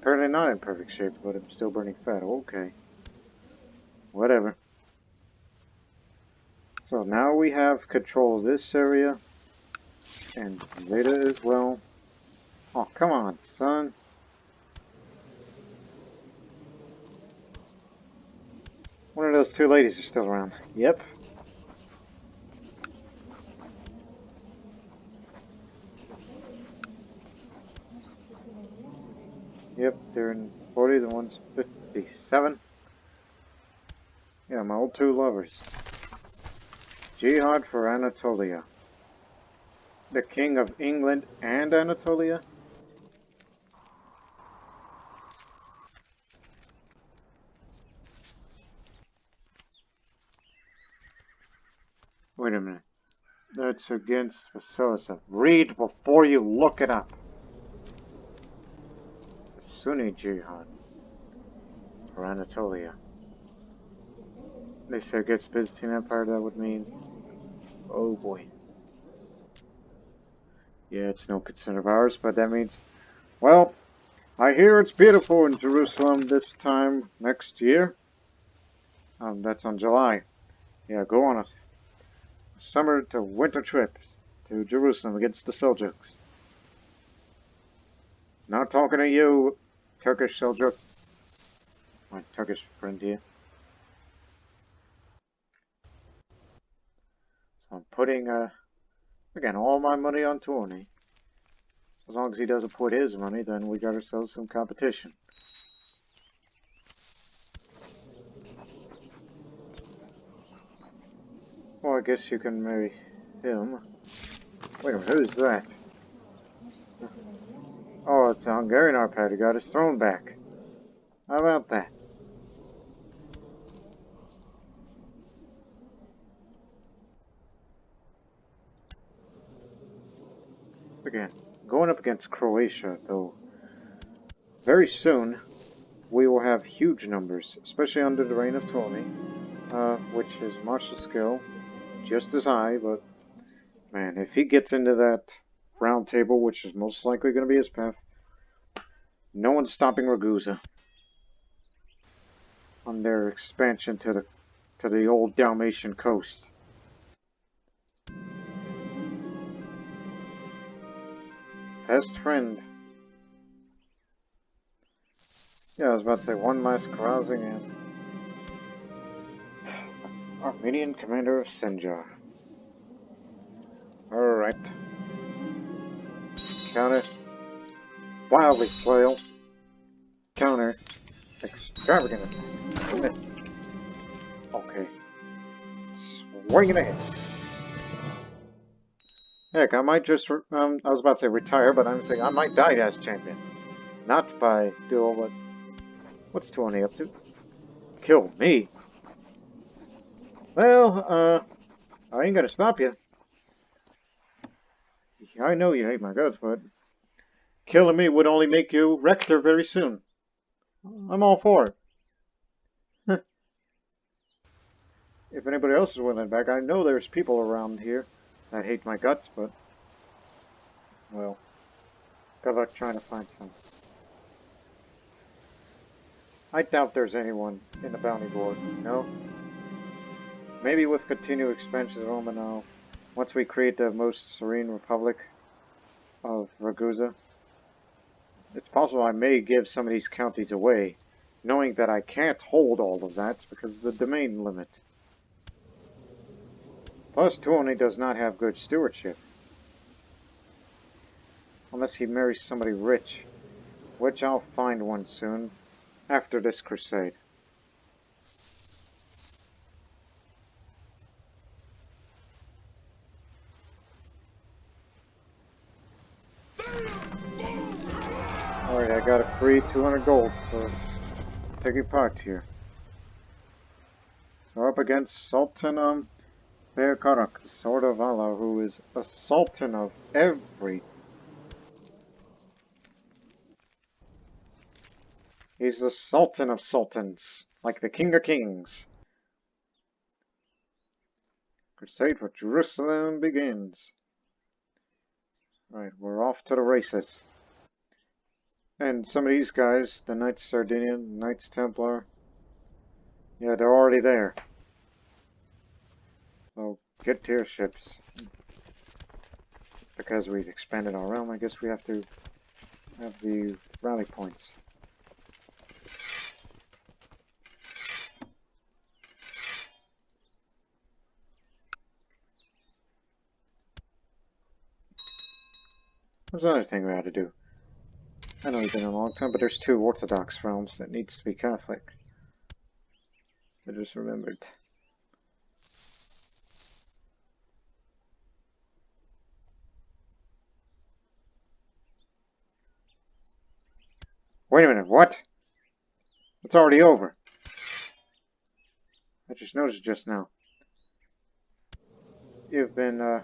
Apparently not in perfect shape, but I'm still burning fat. Okay. Whatever. So now we have control of this area. And Zeta as well. Oh, come on, son. One of those two ladies are still around. Yep. Yep, they're in 40, the one's 57. Yeah, my old two lovers. Jihad for Anatolia. The King of England and Anatolia? Wait a minute. That's against Vasilisa. Read before you look it up. The Sunni Jihad for Anatolia. They say against Byzantine Empire, that would mean... Oh boy. Yeah, it's no concern of ours, but that means... Well, I hear it's beautiful in Jerusalem this time next year. That's on July. Yeah, go on a summer to winter trip to Jerusalem against the Seljuks. Not talking to you, Turkish Seljuk. My Turkish friend here. So I'm putting, again, all my money on Tuoni. As long as he doesn't put his money, then we got ourselves some competition. Well, I guess you can marry him. Wait a minute, who's that? Oh, it's a Hungarian Arpad who got his throne back. How about that? Again, going up against Croatia, though, very soon we will have huge numbers, especially under the reign of Ptolemy, which is martial skill just as high, but man, if he gets into that round table, which is most likely going to be his path, no one's stopping Ragusa on their expansion to the old Dalmatian coast. Best friend. Yeah, I was about to say one last carousing and Armenian commander of Senjar. Alright. Counter. Wildly flail. Counter. Extravagant attack. Miss. Okay. Swinging ahead. Heck, I might just, I was about to say retire, but I'm saying I might die as champion. Not by duel, but what's 20 up to? Kill me? Well, I ain't gonna stop you. I know you hate my guts, but killing me would only make you Rector very soon. I'm all for it. If anybody else is willing back, I know there's people around here that hate my guts, but well, good luck trying to find some. I doubt there's anyone in the bounty board, no? Maybe with continued expansion of Romanov, once we create the most serene republic of Ragusa, it's possible I may give some of these counties away, knowing that I can't hold all of that because of the domain limit. Plus, Tuoni does not have good stewardship. Unless he marries somebody rich, which I'll find one soon, after this crusade. Alright, I got a free 200 gold for taking part here. So we're up against Sultan Beykarak, Sword of Allah, who is a sultan of every... He's the sultan of sultans, like the king of kings. Crusade for Jerusalem begins. Right, we're off to the races. And some of these guys, the Knights Sardinian, Knights Templar, yeah, they're already there. So, get to your ships. Because we've expanded our realm, I guess we have to have the rally points. There's another thing we had to do. I know it's been a long time, but there's 2 Orthodox realms that needs to be Catholic. I just remembered. Wait a minute, what? It's already over. I just noticed just now. You've been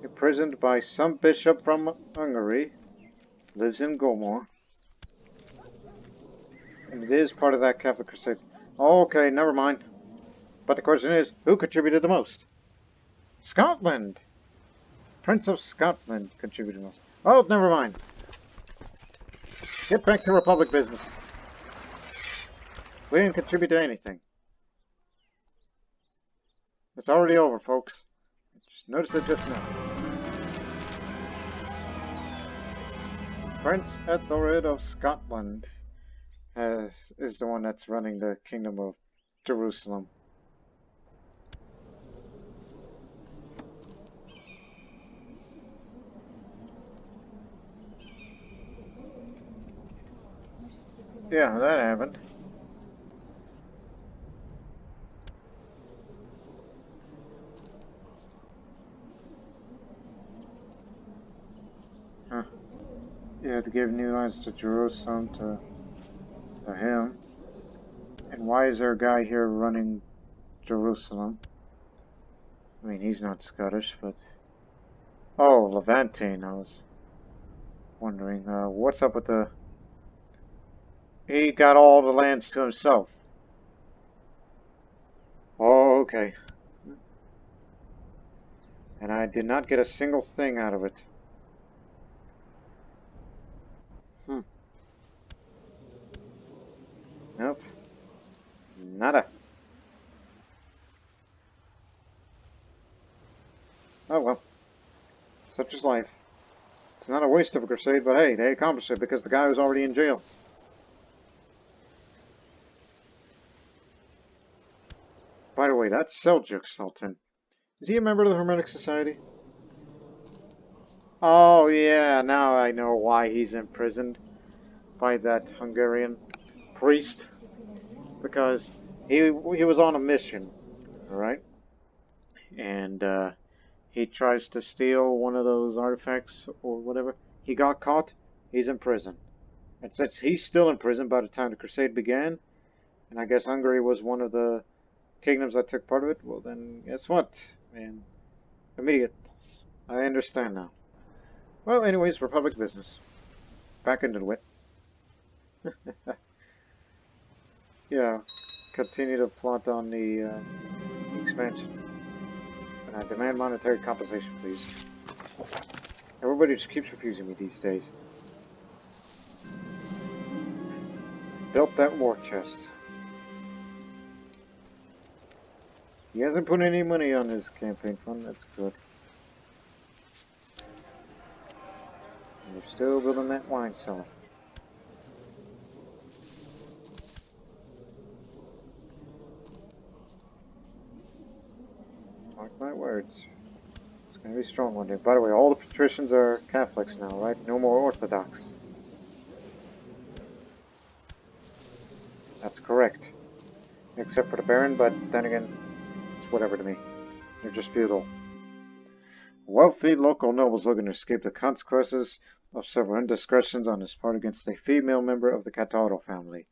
imprisoned by some bishop from Hungary. Lives in Gomor. And it is part of that Catholic crusade. Okay, never mind. But the question is, who contributed the most? Scotland! Prince of Scotland contributed most. Oh, never mind. Get back to Republic business. We didn't contribute to anything. It's already over, folks. Just noticed it just now. Prince Ethelred of Scotland is the one that's running the Kingdom of Jerusalem. Yeah, that happened. Huh. Yeah, to give new lands to Jerusalem to him. And why is there a guy here running Jerusalem? I mean, he's not Scottish, but... Oh, Levantine, I was wondering, what's up with the... He got all the lands to himself. Oh, okay. And I did not get a single thing out of it. Hmm. Nope. Nada. Oh well. Such is life. It's not a waste of a crusade, but hey, they accomplished it because the guy was already in jail. By the way, that's Seljuk Sultan. Is he a member of the Hermetic Society? Oh yeah, now I know why he's imprisoned by that Hungarian priest. Because he was on a mission, alright? And he tries to steal one of those artifacts or whatever. He got caught, he's in prison. And since he's still in prison by the time the crusade began, and I guess Hungary was one of the kingdoms that took part of it, well then, guess what? Man, immediate. I understand now. Well, anyways, Republic business. Back into the wit. Yeah, continue to plot on the expansion. And I demand monetary compensation, please. Everybody just keeps refusing me these days. Built that war chest. He hasn't put any money on his campaign fund, that's good. And we're still building that wine cellar. Mark my words. It's gonna be strong one day. By the way, all the patricians are Catholics now, right? No more Orthodox. That's correct. Except for the Baron, but then again, it's whatever to me. They're just feudal. Wealthy local nobles looking to escape the consequences of several indiscretions on his part against a female member of the Cataro family.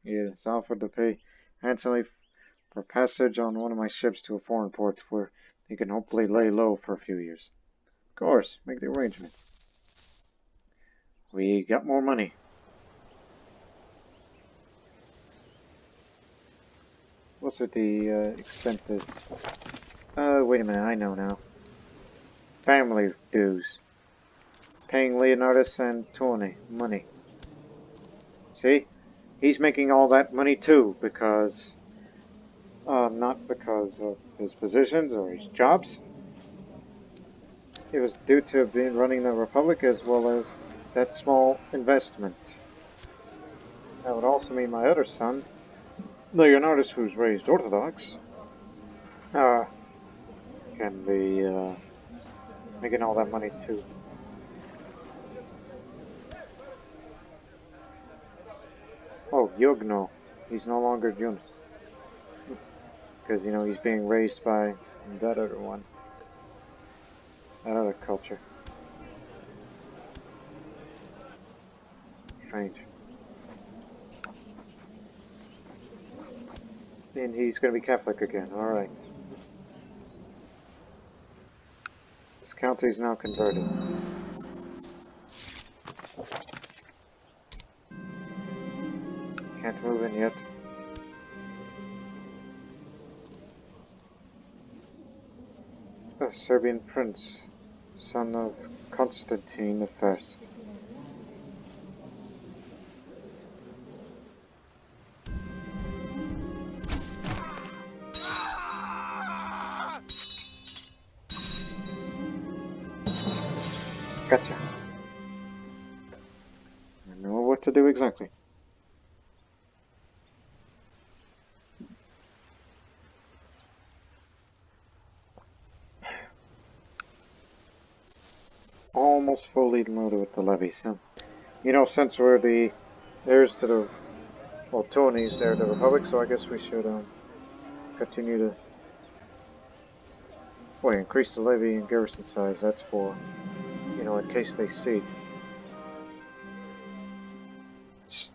He is offered to pay handsomely for passage on one of my ships to a foreign port where he can hopefully lay low for a few years. Of course, make the arrangement. We got more money. What's with the expenses? Wait a minute, I know now. Family dues. Paying Leonardus and Tony money. See? He's making all that money too because... not because of his positions or his jobs. It was due to being running the Republic as well as that small investment. That would also mean my other son, Leonardus, who's raised Orthodox, can be making all that money too. Oh, Yugno. He's no longer Jun. Because, you know, he's being raised by that other one. That other culture. Strange. And he's going to be Catholic again. Alright. This county is now converted. Can't move in yet. A Serbian prince, son of Constantine I. Gotcha. I know what to do exactly. Almost fully loaded with the levies, huh? You know, since we're the heirs to the Well, Tony's there, the Republic, so I guess we should continue to. Wait, increase the levy and garrison size. That's for, in case they siege.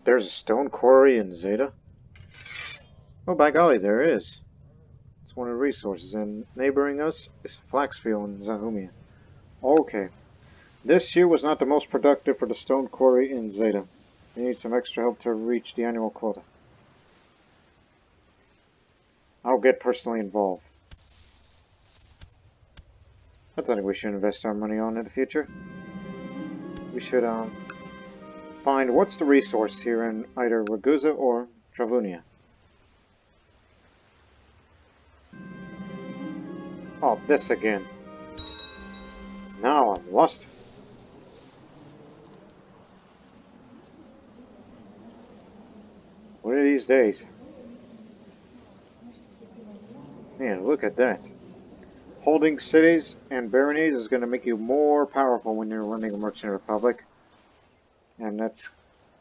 There's a stone quarry in Zeta. Oh, by golly, there is. It's one of the resources, and neighboring us is a flax field in Zahumia. Okay. This year was not the most productive for the stone quarry in Zeta. We need some extra help to reach the annual quota. I'll get personally involved. That's something we should invest our money on in the future. We should find what's the resource here in either Ragusa or Travunia. Oh, this again. Now I'm lost. One of these days. Man, look at that. Holding cities and baronies is going to make you more powerful when you're running a merchant republic. And that's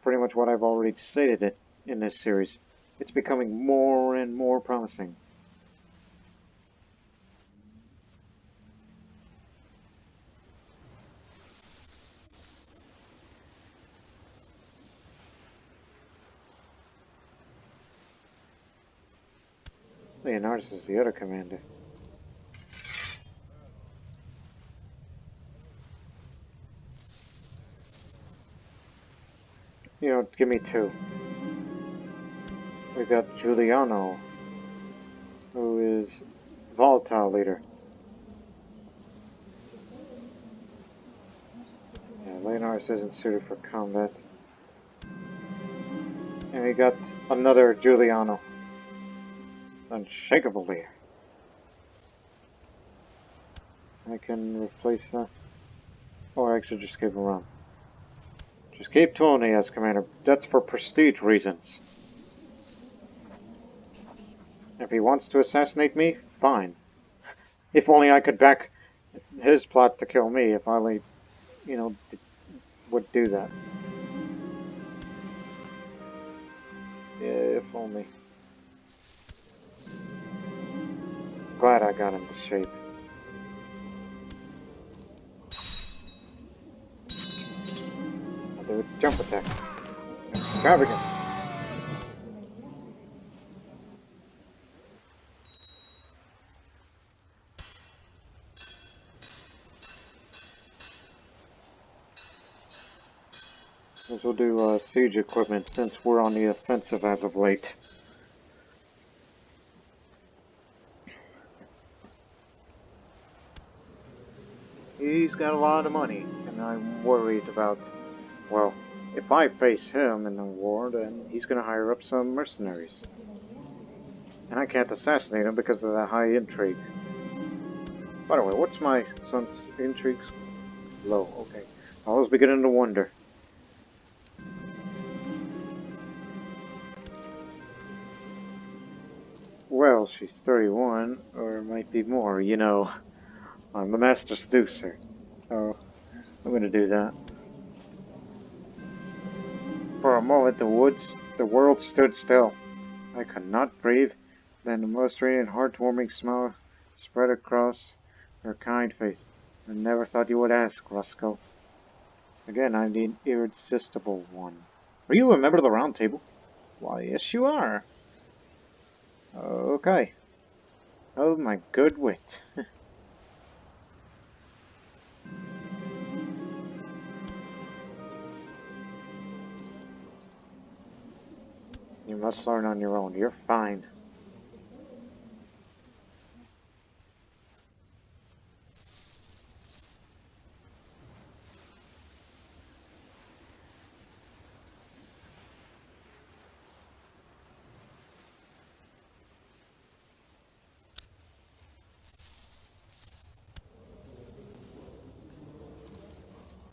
pretty much what I've already stated in this series. It's becoming more and more promising. Leonardus is the other commander. Give me two. We got Giuliano, who is volatile leader. Yeah, Leonardus isn't suited for combat. And we got another Giuliano. Unshakable leader. I can replace that. Or actually just keep him around. Just keep Tony as commander. That's for prestige reasons. If he wants to assassinate me, fine. If only I could back his plot to kill me, if I only, would do that. If only. Glad I got him to shape. I'll do a jump attack. Extravagant. This will do siege equipment since we're on the offensive as of late. He's got a lot of money, and I'm worried about, well, if I face him in the war, then he's going to hire up some mercenaries. And I can't assassinate him because of that high intrigue. By the way, what's my son's intrigue? Low, okay. I was beginning to wonder. Well, she's 31, or it might be more, I'm the master seducer. So, I'm gonna do that. For a moment, the world stood still. I could not breathe. Then the most radiant, heartwarming smile spread across her kind face. I never thought you would ask, Roscoe. Again, I'm the irresistible one. Are you a member of the Round Table? Why, yes you are. Okay. Oh, my good wit. You must learn on your own. You're fine.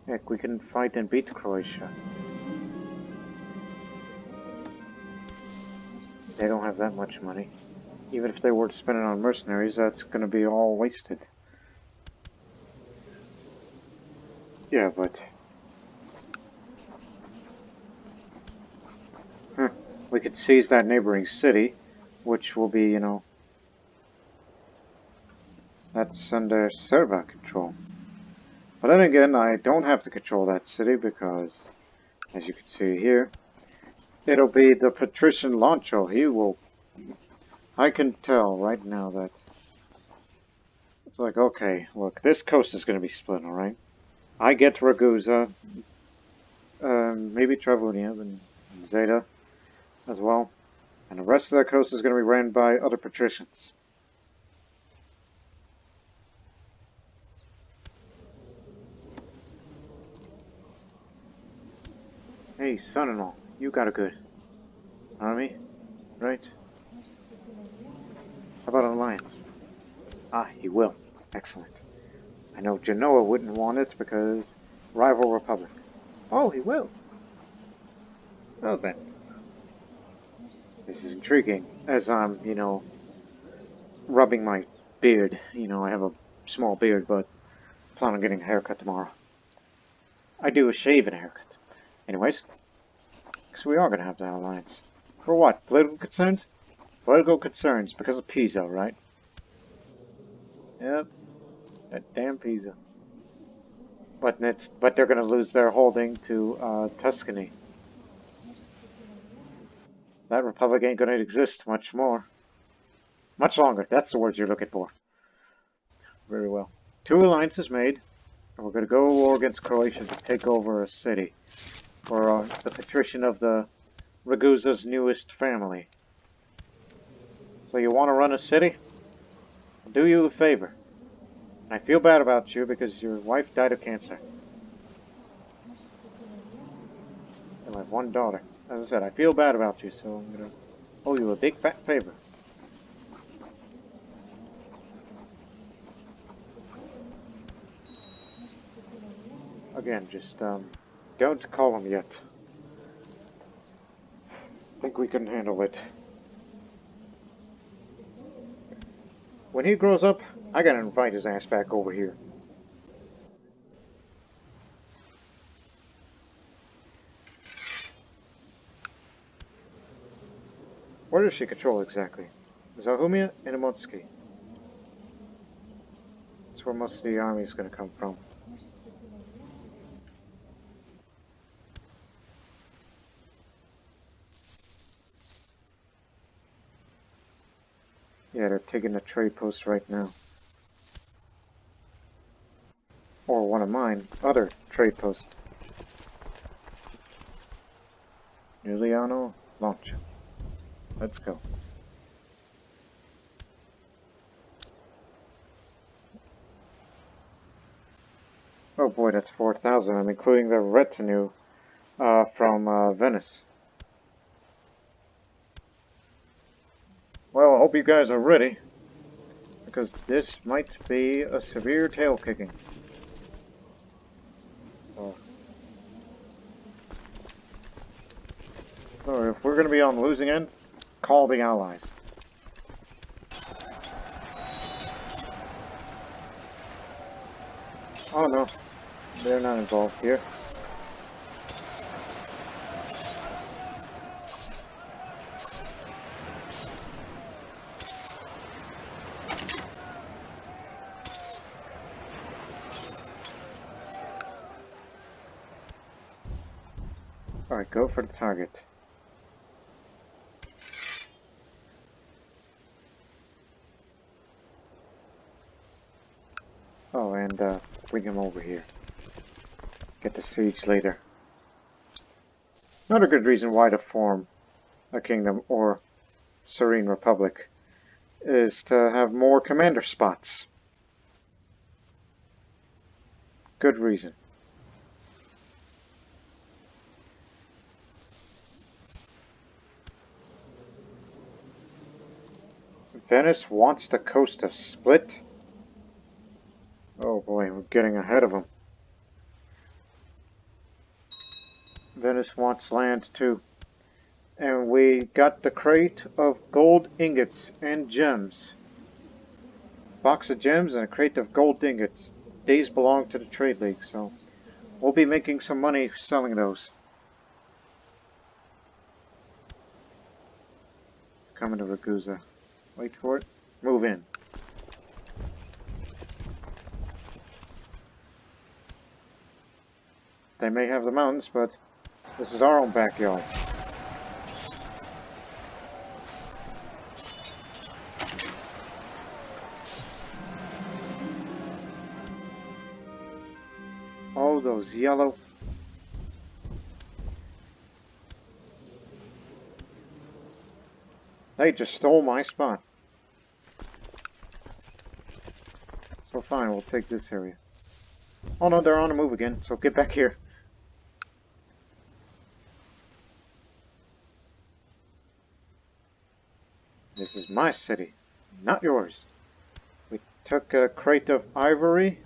Heck, we can fight and beat Croatia. They don't have that much money. Even if they were to spend it on mercenaries, that's gonna be all wasted. Yeah, but... we could seize that neighboring city, which will be, you know, that's under Serva control. But then again, I don't have to control that city because, as you can see here, it'll be the Patrician Lancho. He will... I can tell right now that... It's like, okay, look, this coast is going to be split, alright? I get Ragusa, maybe Travunia and Zeta as well. And the rest of the coast is going to be ran by other patricians. Hey, son-in-law, you got a good army, right? How about an alliance? Ah, he will. Excellent. I know Genoa wouldn't want it because rival republic. Oh, he will. Well then. This is intriguing, as I'm, you know, rubbing my beard. You know, I have a small beard, but plan on getting a haircut tomorrow. I do a shave and a haircut. Anyways, so we are going to have that alliance. For what? Political concerns? Political concerns, because of Pisa, right? Yep. That damn Pisa. But they're going to lose their holding to Tuscany. That republic ain't going to exist much more. Much longer. That's the words you're looking for. Very well. 2 alliances made. And we're going to go war against Croatia to take over a city. For the patrician of the Ragusa's newest family. So you want to run a city? I'll do you a favor. I feel bad about you because your wife died of cancer. And I have 1 daughter. As I said, I feel bad about you, so I'm going to owe you a big fat favor. Again, just don't call him yet. I think we can handle it. When he grows up, I gotta invite his ass back over here. Where does she control exactly? Zahumia and Imotski. That's where most of the army is gonna come from. Yeah, they're taking the trade post right now. Or one of mine, other trade posts. Giuliano Launch. Let's go. Oh boy, that's 4,000. I'm including the retinue from Venice. Well, I hope you guys are ready, because this might be a severe tail kicking. So if we're going to be on the losing end, call the Allies. Oh no, they're not involved here. Alright, go for the target. Oh, and bring him over here. Get the siege later. Another good reason why to form a kingdom or serene republic is to have more commander spots. Good reason. Venice wants the coast to split. Oh boy, we're getting ahead of them. Venice wants land too. And we got the crate of gold ingots and gems. Box of gems and a crate of gold ingots. These belong to the Trade League, so we'll be making some money selling those. coming to Ragusa. Wait for it. Move in. They may have the mountains, but this is our own backyard. Oh, those yellow... They just stole my spot. So fine, we'll take this area. Oh no, they're on the move again, so get back here. This is my city, not yours. We took a crate of ivory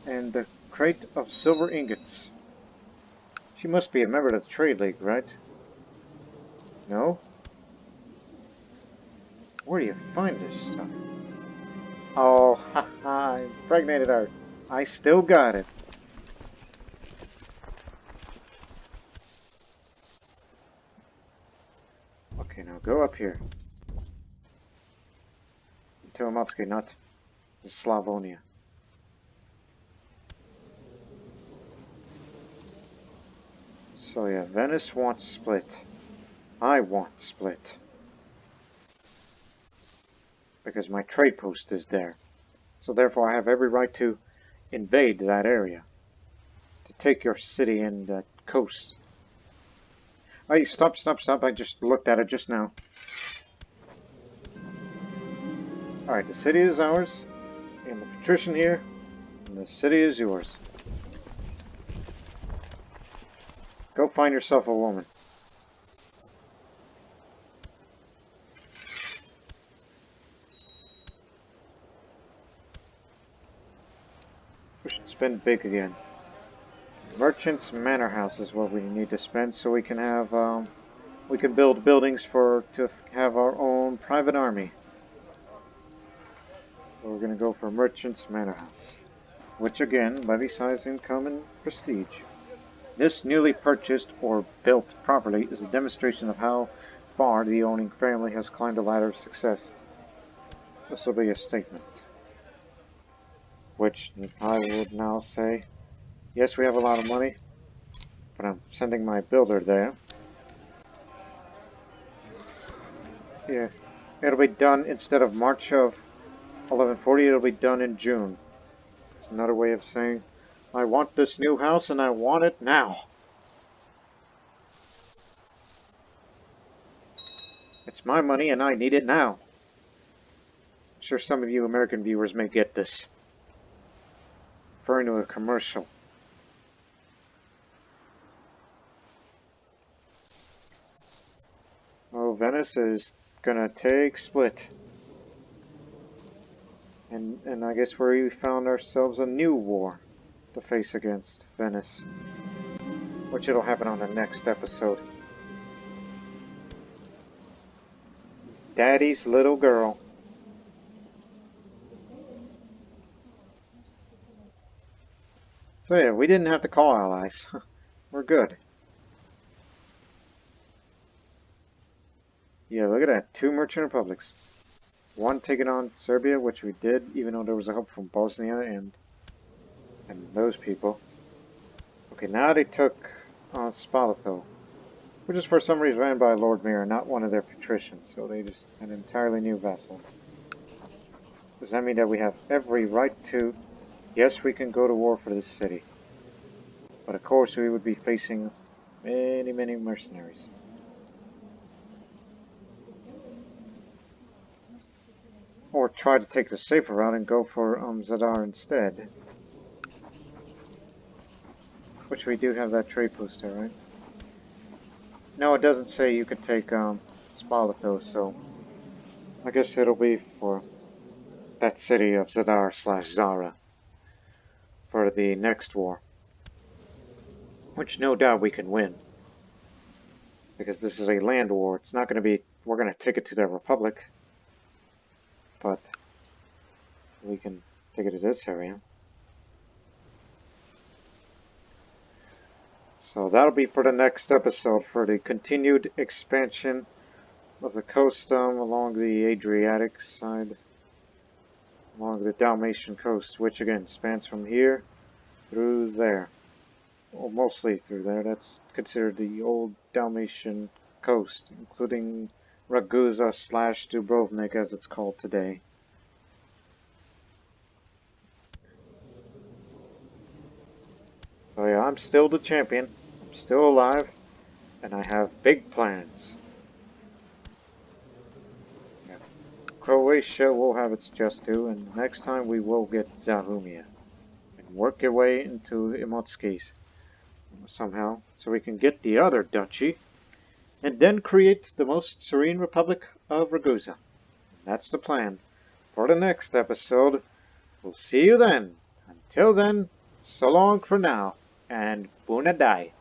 and a crate of silver ingots. She must be a member of the Trade League, right? No? Where do you find this stuff? Oh, haha, I impregnated her. I still got it. Okay, now go up here. Tilemovsky, not Slavonia. So yeah, Venice wants split. I want split. Because my trade post is there. So therefore I have every right to invade that area. To take your city and that coast. Hey, stop. I just looked at it just now. Alright, the city is ours. And the patrician here. And the city is yours. Go find yourself a woman. We should spend big again. Merchant's Manor House is what we need to spend so we can have, we can build buildings to have our own private army. So we're going to go for Merchant's Manor House. Which again, levies size income and prestige. This newly purchased or built property is a demonstration of how far the owning family has climbed the ladder of success. This will be a statement. Which I would now say, yes, we have a lot of money, but I'm sending my builder there. Yeah, it'll be done instead of March of 1140, it'll be done in June. It's another way of saying, I want this new house and I want it now. It's my money and I need it now. I'm sure some of you American viewers may get this. Referring to a commercial. Oh, Venice is gonna take split. And I guess we found ourselves a new war to face against Venice. Which it'll happen on the next episode. Daddy's little girl. So yeah, we didn't have to call allies. We're good. Yeah, look at that. 2 merchant republics. One taking on Serbia, which we did, even though there was a help from Bosnia and those people. Okay, now they took Spalato, which is for some reason ran by Lord Mayor, not one of their patricians, so they just had an entirely new vessel. Does that mean that we have every right to... Yes, we can go to war for this city. But of course we would be facing many mercenaries. Or try to take the safer route and go for Zadar instead. Which we do have that trade post there, right? No, it doesn't say you could take Spalato, so I guess it'll be for that city of Zadar / Zara for the next war. Which no doubt we can win. Because this is a land war. It's not going to be... We're going to take it to the Republic. But we can take it to this area. So that'll be for the next episode, for the continued expansion of the coast along the Adriatic side, along the Dalmatian coast, which again spans from here through there. Well, mostly through there. That's considered the old Dalmatian coast, including Ragusa / Dubrovnik as it's called today. So yeah, I'm still the champion. I'm still alive, and I have big plans. Yeah. Croatia will have its just due, and next time we will get Zahumia and work your way into Imotskis somehow, so we can get the other duchy, and then create the most serene republic of Ragusa. That's the plan for the next episode. We'll see you then. Until then, so long for now, and Bunadai.